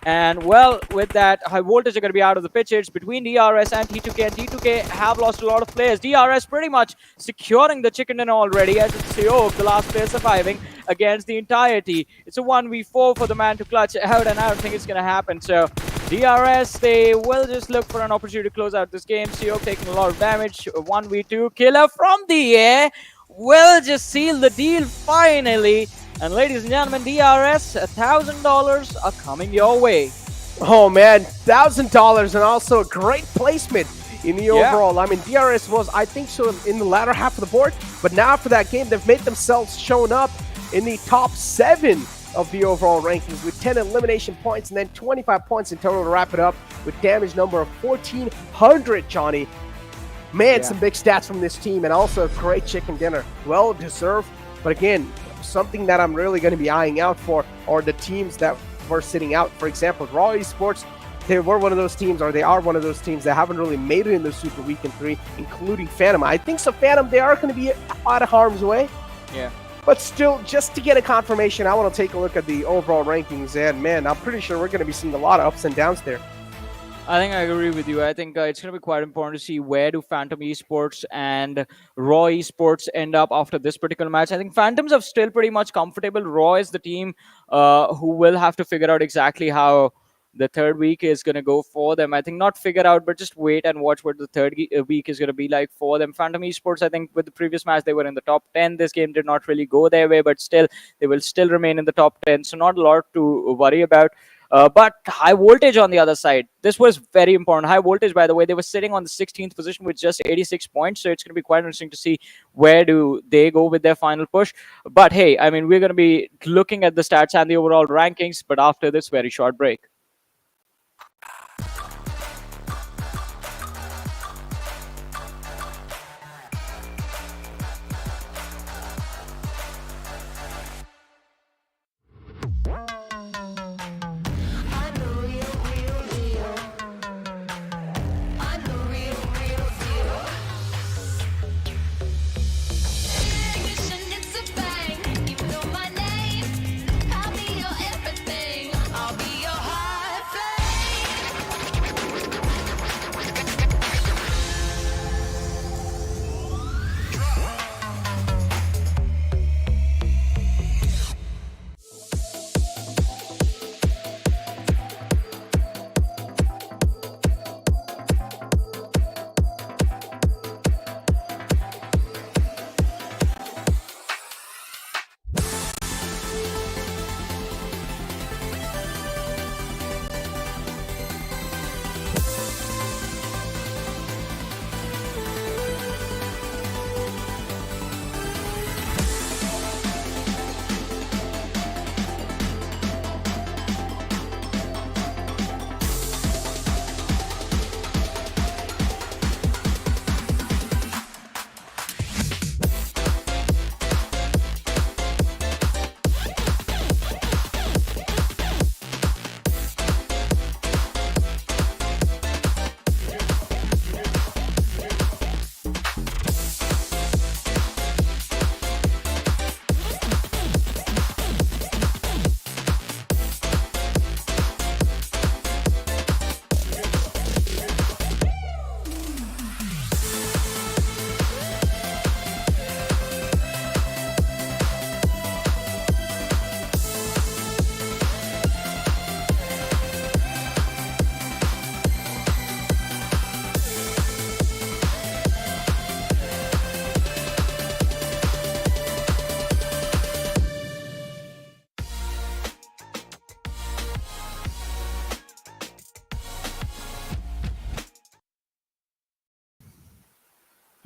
And well, with that, high voltage are going to be out of the pitch. It's between DRS and T2K, and T2K have lost a lot of players. DRS pretty much securing the chicken dinner already, as it's Sanhok, the last player surviving against the entirety. It's a 1v4 for the man to clutch out, and I don't think it's going to happen. So DRS, they will just look for an opportunity to close out this game. Sanhok taking a lot of damage. 1v2 killer from the air will just seal the deal finally. And ladies and gentlemen, DRS, $1,000 are coming your way. Oh man, $1,000 and also a great placement in the overall. I mean, DRS was, I think so, in the latter half of the board, but now after that game, they've made themselves shown up in the top 7 of the overall rankings with 10 elimination points and then 25 points in total to wrap it up with damage number of 1,400, Johnny. Man, some big stats from this team and also a great chicken dinner. Well deserved, but again, something that I'm really going to be eyeing out for are the teams that were sitting out. For example, Raw Esports, they were one of those teams, or they are one of those teams that haven't really made it in the Super Weekend 3, including Phantom. I think so Phantom, they are going to be out of harm's way. Yeah. But still, just to get a confirmation, I want to take a look at the overall rankings, and man, I'm pretty sure we're going to be seeing a lot of ups and downs there. I think I agree with you. I think it's going to be quite important to see where do Phantom Esports and Raw Esports end up after this particular match. I think Phantoms are still pretty much comfortable. Raw is the team who will have to figure out exactly how the third week is going to go for them. I think not figure out, but just wait and watch what the third week is going to be like for them. Phantom Esports, I think with the previous match, they were in the top 10. This game did not really go their way, but still, they will still remain in the top 10. So not a lot to worry about. But high voltage on the other side, this was very important. High voltage, by the way, they were sitting on the 16th position with just 86 points. So it's going to be quite interesting to see where do they go with their final push. But hey, I mean, we're going to be looking at the stats and the overall rankings, but after this very short break.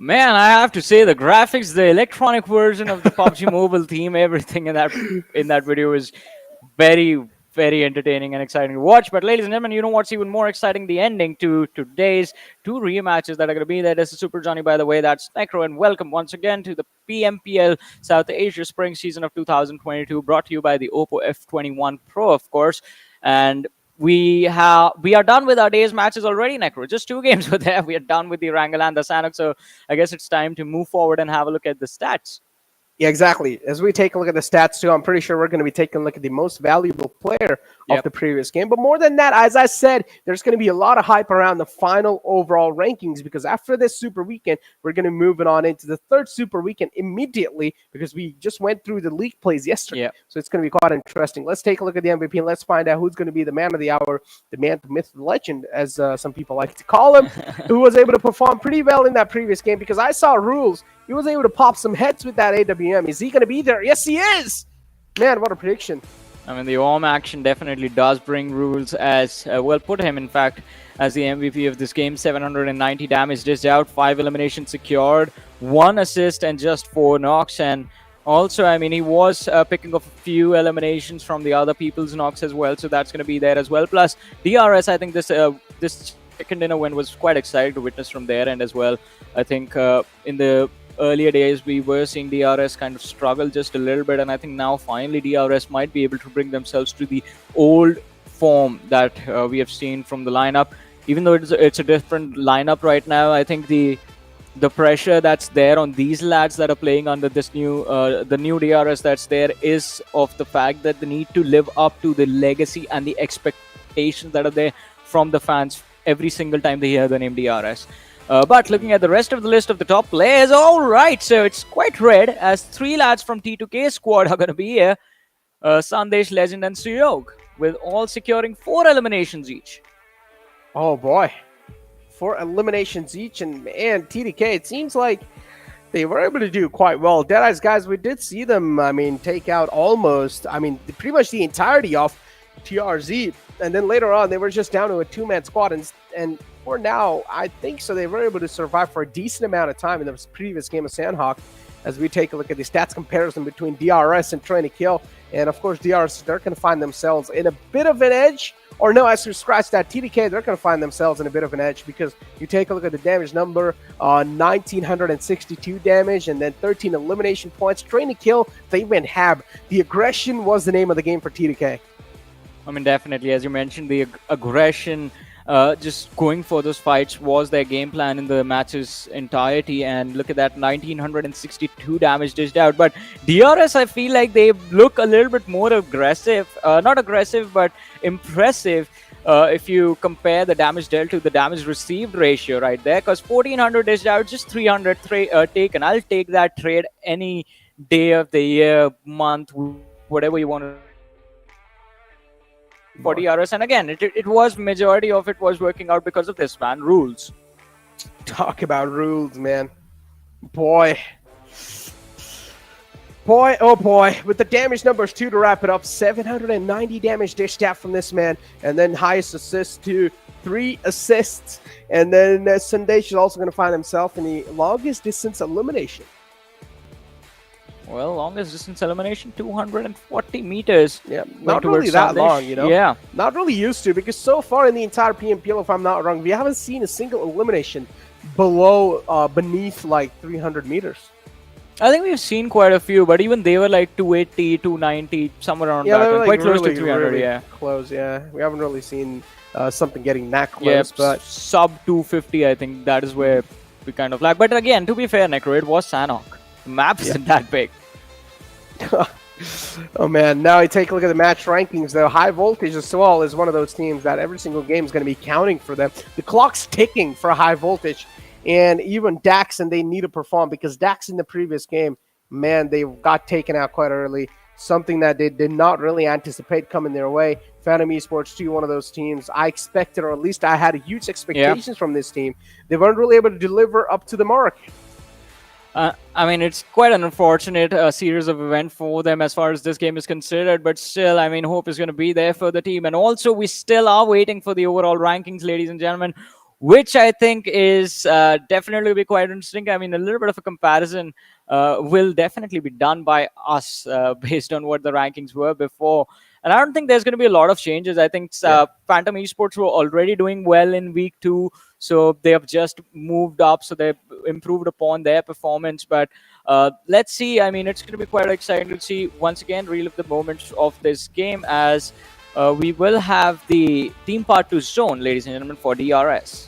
Man, I have to say the graphics, the electronic version of the PUBG Mobile theme, everything in that video is very, very entertaining and exciting to watch. But ladies and gentlemen, you know what's even more exciting? The ending to today's 2 rematches that are going to be there. This is Super Johnny, by the way. That's Necro, and welcome once again to the PMPL South Asia Spring Season of 2022, brought to you by the Oppo F21 Pro, of course. And we are done with our day's matches already, Necro. Just 2 games were there. We are done with the Erangel and the Sanhok. So I guess it's time to move forward and have a look at the stats. Yeah, exactly. As we take a look at the stats too, I'm pretty sure we're going to be taking a look at the most valuable player of the previous game. But more than that, as I said, there's going to be a lot of hype around the final overall rankings, because after this Super Weekend, we're going to move it on into the third Super Weekend immediately, because we just went through the league plays yesterday. Yeah. So it's going to be quite interesting. Let's take a look at the MVP and let's find out who's going to be the man of the hour, the man, the myth, the legend, as some people like to call him, who was able to perform pretty well in that previous game, because I saw Rules. He was able to pop some heads with that AWM. Is he going to be there? Yes, he is! Man, what a prediction. I mean, the AWM action definitely does bring Rules as, well, put him, in fact, as the MVP of this game. 790 damage dished out, 5 eliminations secured, 1 assist, and just 4 knocks. And also, I mean, he was picking up a few eliminations from the other people's knocks as well, so that's going to be there as well. Plus, DRS, I think this second dinner win was quite exciting to witness from their end as well. I think in the earlier days, we were seeing DRS kind of struggle just a little bit, and I think now finally DRS might be able to bring themselves to the old form that we have seen from the lineup. Even though it's a different lineup right now, I think the pressure that's there on these lads that are playing under this new the new DRS that's there is of the fact that they need to live up to the legacy and the expectations that are there from the fans every single time they hear the name DRS. But looking at the rest of the list of the top players, all right, so it's quite red, as 3 lads from T2K squad are going to be here. Sandesh, Legend, and Suyog, with all securing 4 eliminations each. Oh boy, 4 eliminations each, and man, TDK, it seems like they were able to do quite well. Deadeyes Guys, we did see them, I mean, take out almost, I mean, pretty much the entirety of TRZ, and then later on, they were just down to a 2-man squad, and for now, I think so they were able to survive for a decent amount of time in the previous game of Sanhok. As we take a look at the stats comparison between DRS and Trying to Kill, and of course DRS, they're going to find themselves in a bit of an edge, or no, as we scratch that, TDK, they're going to find themselves in a bit of an edge, because you take a look at the damage number, 1962 damage, and then 13 elimination points. Trying to Kill, they went Hab. The aggression was the name of the game for TDK. I mean, definitely, as you mentioned, the aggression, just going for those fights was their game plan in the match's entirety. And look at that, 1962 damage dished out. But DRS, I feel like they look a little bit more aggressive. Not aggressive, but impressive. If you compare the damage dealt to the damage received ratio right there. Because 1400 dished out, just 300 taken. I'll take that trade any day of the year, month, whatever you want to for DRS. And again, it was majority of it was working out because of this man, Rules. Talk about Rules, man. Boy, oh boy, with the damage numbers too to wrap it up, 790 damage dished out from this man, and then highest assist to 3 assists, and then Sandesh is also going to find himself in the longest distance elimination. Well, longest distance elimination, 240 meters. Yeah, not really that long, you know? Yeah. Not really used to, because so far in the entire PMPL, if I'm not wrong, we haven't seen a single elimination beneath like 300 meters. I think we've seen quite a few, but even they were like 280, 290, somewhere around that. Like quite close really, to 300, really yeah. Close, yeah. We haven't really seen something getting that close, yeah, but sub 250, I think that is where we kind of lag. But again, to be fair, Necro, it was Sanhok. The map isn't that big. Oh man, now I take a look at the match rankings though. High Voltage as well is one of those teams that every single game is going to be counting for them. The clock's ticking for High Voltage, and even Dax, and they need to perform, because Dax in the previous game, man, they got taken out quite early. Something that they did not really anticipate coming their way. Phantom Esports too, one of those teams I expected, or at least I had huge expectations from this team. They weren't really able to deliver up to the mark. I mean, it's quite an unfortunate series of events for them as far as this game is considered, but still, I mean, hope is going to be there for the team. And also, we still are waiting for the overall rankings, ladies and gentlemen, which I think is definitely be quite interesting. I mean, a little bit of a comparison will definitely be done by us based on what the rankings were before. And I don't think there's going to be a lot of changes. I think Phantom Esports were already doing well in week 2, so they have just moved up, so they've improved upon their performance. But let's see. I mean, it's going to be quite exciting to see, once again, relive the moments of this game, as we will have the Team Part 2 zone, ladies and gentlemen, for DRS.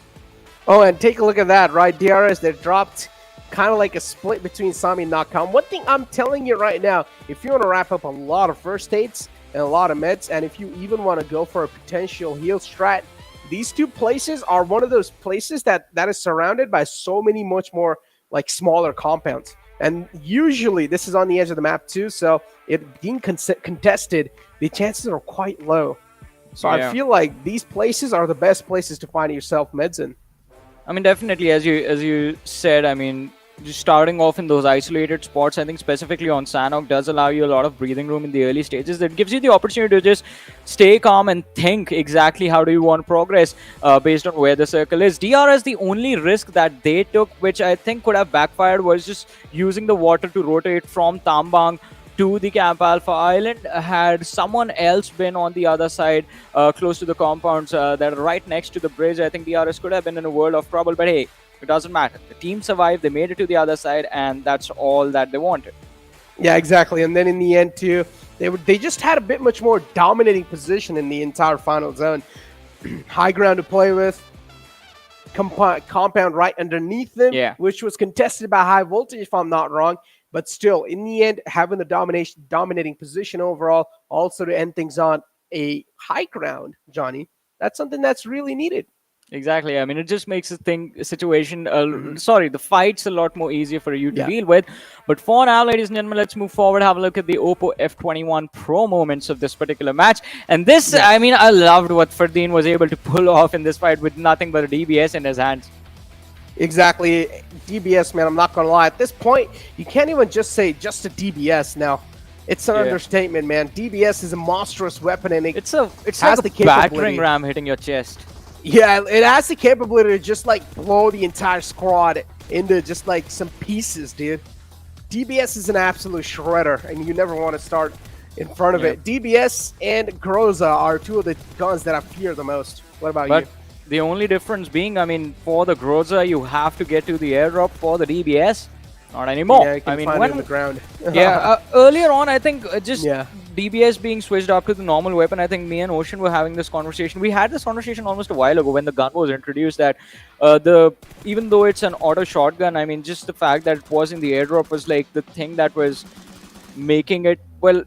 Oh, and take a look at that, right? DRS, they dropped kind of like a split between Sami and Nakam. One thing I'm telling you right now, if you want to wrap up a lot of first states, and a lot of meds. And if you even want to go for a potential heal strat, these two places are one of those places that is surrounded by so many much more like smaller compounds. And usually this is on the edge of the map too, so it being contested, the chances are quite low. So I feel like these places are the best places to find yourself meds in. I mean, definitely, as you said, I mean, just starting off in those isolated spots, I think specifically on Sanhok does allow you a lot of breathing room in the early stages. That gives you the opportunity to just stay calm and think exactly how do you want to progress based on where the circle is. DRS, the only risk that they took, which I think could have backfired, was just using the water to rotate from Tambang to the Camp Alpha Island. Had someone else been on the other side, close to the compounds that are right next to the bridge, I think DRS could have been in a world of trouble. But hey, it doesn't matter. The team survived, they made it to the other side, and that's all that they wanted. Yeah, exactly. And then in the end too, they just had a bit much more dominating position in the entire final zone. High ground to play with, compound right underneath them, which was contested by high voltage if I'm not wrong. But still, in the end, having the dominating position overall, also to end things on a high ground, Johnny, that's something that's really needed. Exactly. I mean, it just makes the situation, the fights a lot more easier for you to deal with. But for now, ladies and gentlemen, let's move forward, have a look at the Oppo F21 Pro moments of this particular match. And this, I mean, I loved what Fardeen was able to pull off in this fight with nothing but a DBS in his hands. Exactly. DBS, man, I'm not going to lie. At this point, you can't even just say just a DBS now. It's an understatement, man. DBS is a monstrous weapon, and it's like a battering ram hitting your chest. Yeah, it has the capability to just like blow the entire squad into just like some pieces, dude. DBS is an absolute shredder, and you never want to start in front of it. DBS and Groza are two of the guns that I fear the most. What about you? The only difference being, I mean, for the Groza, you have to get to the airdrop. For the DBS, not anymore. Yeah, you can find it on the ground. Earlier on, I think DBS being switched up to the normal weapon, I think me and Ocean were having this conversation. We had this conversation almost a while ago when the gun was introduced, that even though it's an auto shotgun, I mean, just the fact that it was in the airdrop was like the thing that was making it, well,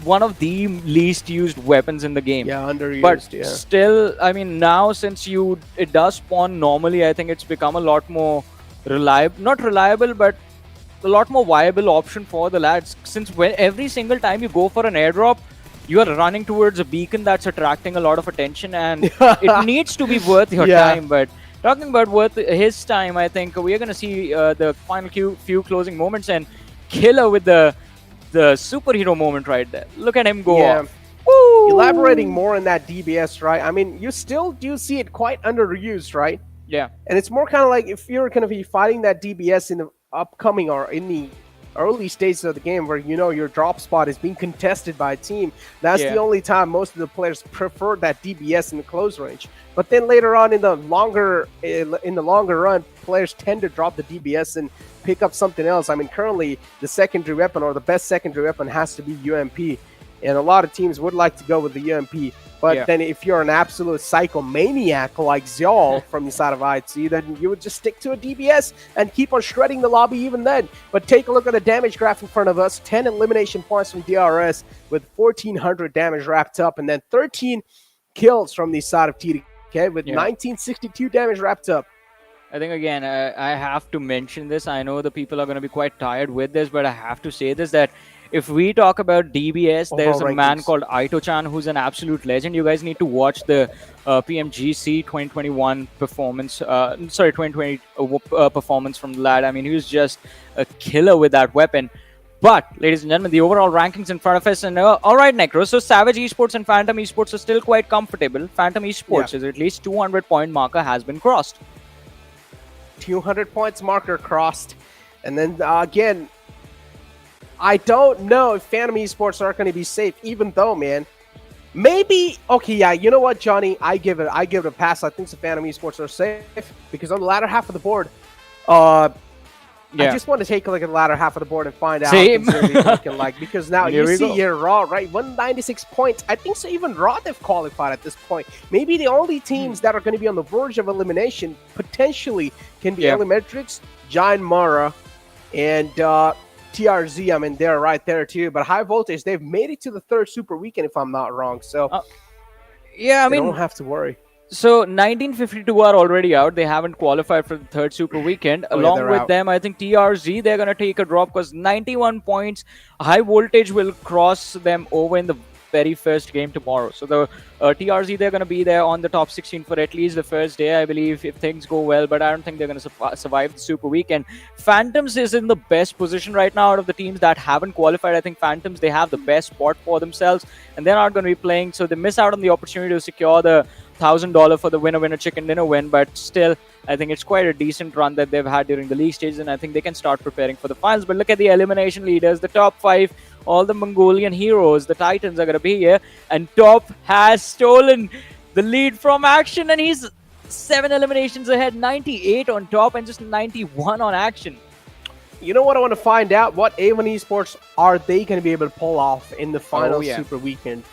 one of the least used weapons in the game. Yeah, underused. But still, I mean, now since it does spawn normally, I think it's become a lot more reliable, not reliable, but a lot more viable option for the lads, since every single time you go for an airdrop, you are running towards a beacon that's attracting a lot of attention, and it needs to be worth your time. But talking about worth his time, I think we are going to see the final few closing moments, and Killer with the superhero moment right there. Look at him go off. Woo! Elaborating more on that DBS, right? I mean, you still do see it quite underused, right? Yeah. And it's more kind of like if you're going to be fighting that DBS in the upcoming or in the early stages of the game where you know your drop spot is being contested by a team, that's the only time most of the players prefer that DBS in the close range. But then later on in the longer run, players tend to drop the DBS and pick up something else. I mean, currently the secondary weapon or the best secondary weapon has to be UMP, and a lot of teams would like to go with the UMP. But then if you're an absolute psychomaniac like Xiao from the side of IC, then you would just stick to a DBS and keep on shredding the lobby even then. But take a look at the damage graph in front of us. 10 elimination points from DRS with 1,400 damage wrapped up, and then 13 kills from the side of TDK with 1,962 damage wrapped up. I think, again, I have to mention this. I know the people are going to be quite tired with this, but I have to say this, that if we talk about DBS, there's a man called Aito-chan who's an absolute legend. You guys need to watch the PMGC 2021 performance, 2020 performance from the lad. I mean, he was just a killer with that weapon. But, ladies and gentlemen, the overall rankings in front of us, and all right, Necro, so Savage Esports and Phantom Esports are still quite comfortable. Phantom Esports is at least 200-point marker has been crossed. 200 points marker crossed. And then, again, I don't know if Phantom Esports are going to be safe, even though, man, maybe, okay, yeah, you know what, Johnny, I give it a pass. I think the Phantom Esports are safe because on the latter half of the board, I just want to take a look at the latter half of the board and find out how things are really looking like, because now you see here Raw, right, 196 points. I think so even Raw they've qualified at this point. Maybe the only teams that are going to be on the verge of elimination potentially can be ElementriX, JyanMaara, and TRZ, I mean, they're right there too. But High Voltage, they've made it to the third Super Weekend, if I'm not wrong. So Yeah, I they mean, don't have to worry. so 1952 are already out. They haven't qualified for the third Super Weekend. Oh, yeah, Along they're with out. them, I think TRZ, they're going to take a drop because 91 points. High Voltage will cross them over in the very first game tomorrow. So the TRZ, they're going to be there on the top 16 for at least the first day, I believe, if things go well. But I don't think they're going to survive the Super Weekend. Phantoms is in the best position right now out of the teams that haven't qualified. I think Phantoms, they have the best spot for themselves, and they're not going to be playing. So they miss out on the opportunity to secure the $1,000 for the winner chicken dinner win. But still, I think it's quite a decent run that they've had during the league stages, and I think they can start preparing for the finals. But look at the elimination leaders, the top 5, all the Mongolian heroes, the Titans are going to be here, and Top has stolen the lead from Action, and he's 7 eliminations ahead, 98 on Top and just 91 on Action. You know what I want to find out? What A1 Esports are they going to be able to pull off in the final yeah. Super Weekend?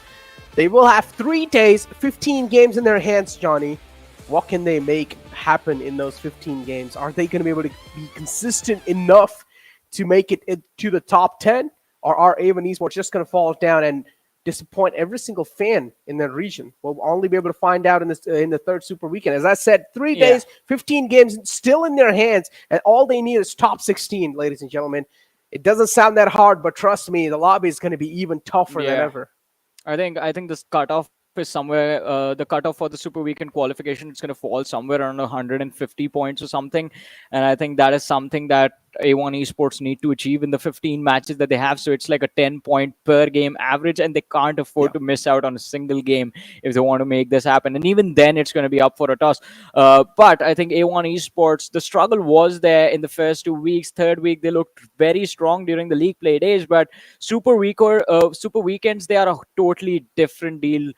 They will have 3 days, 15 games in their hands, Johnny. What can they make happen in those 15 games? Are they going to be able to be consistent enough to make it to the top 10? Or are A1 Esports just going to fall down and disappoint every single fan in their region? We'll only be able to find out in the third Super Weekend. As I said, 3 days, 15 games still in their hands, and all they need is top 16, ladies and gentlemen. It doesn't sound that hard, but trust me, the lobby is going to be even tougher than ever. I think this cutoff is somewhere, the cutoff for the Super Weekend qualification, it's going to fall somewhere around 150 points or something. And I think that is something that A1 Esports need to achieve in the 15 matches that they have. So it's like a 10 point per game average, and they can't afford to miss out on a single game if they want to make this happen. And even then, it's going to be up for a toss. But I think A1 Esports, the struggle was there in the first 2 weeks. Third week, they looked very strong during the league play days. But Super Weekends, they are a totally different deal.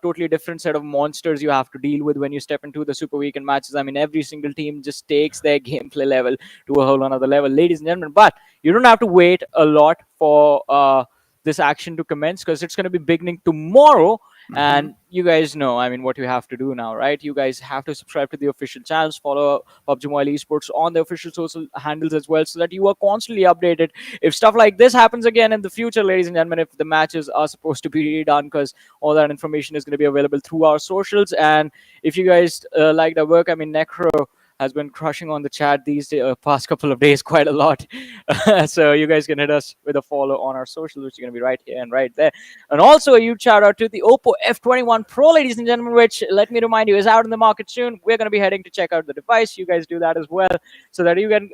Totally different set of monsters you have to deal with when you step into the Super Weekend matches. I mean, every single team just takes their gameplay level to a whole another level, ladies and gentlemen. But you don't have to wait a lot for this action to commence, because it's going to be beginning tomorrow. And you guys know, I mean, what you have to do now, right? You guys have to subscribe to the official channels, follow Pubgmobile Esports on the official social handles as well, so that you are constantly updated if stuff like this happens again in the future, ladies and gentlemen, if the matches are supposed to be redone, because all that information is going to be available through our socials. And if you guys like the work, I mean, Necro has been crushing on the chat these past couple of days quite a lot. So you guys can hit us with a follow on our socials, which are going to be right here and right there. And also a huge shout out to the Oppo F21 Pro, ladies and gentlemen, which, let me remind you, is out in the market soon. We're going to be heading to check out the device. You guys do that as well, so that you can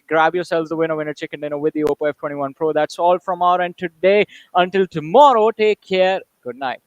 grab yourselves the winner chicken dinner with the Oppo F21 Pro. That's all from our end today. Until tomorrow, take care. Good night.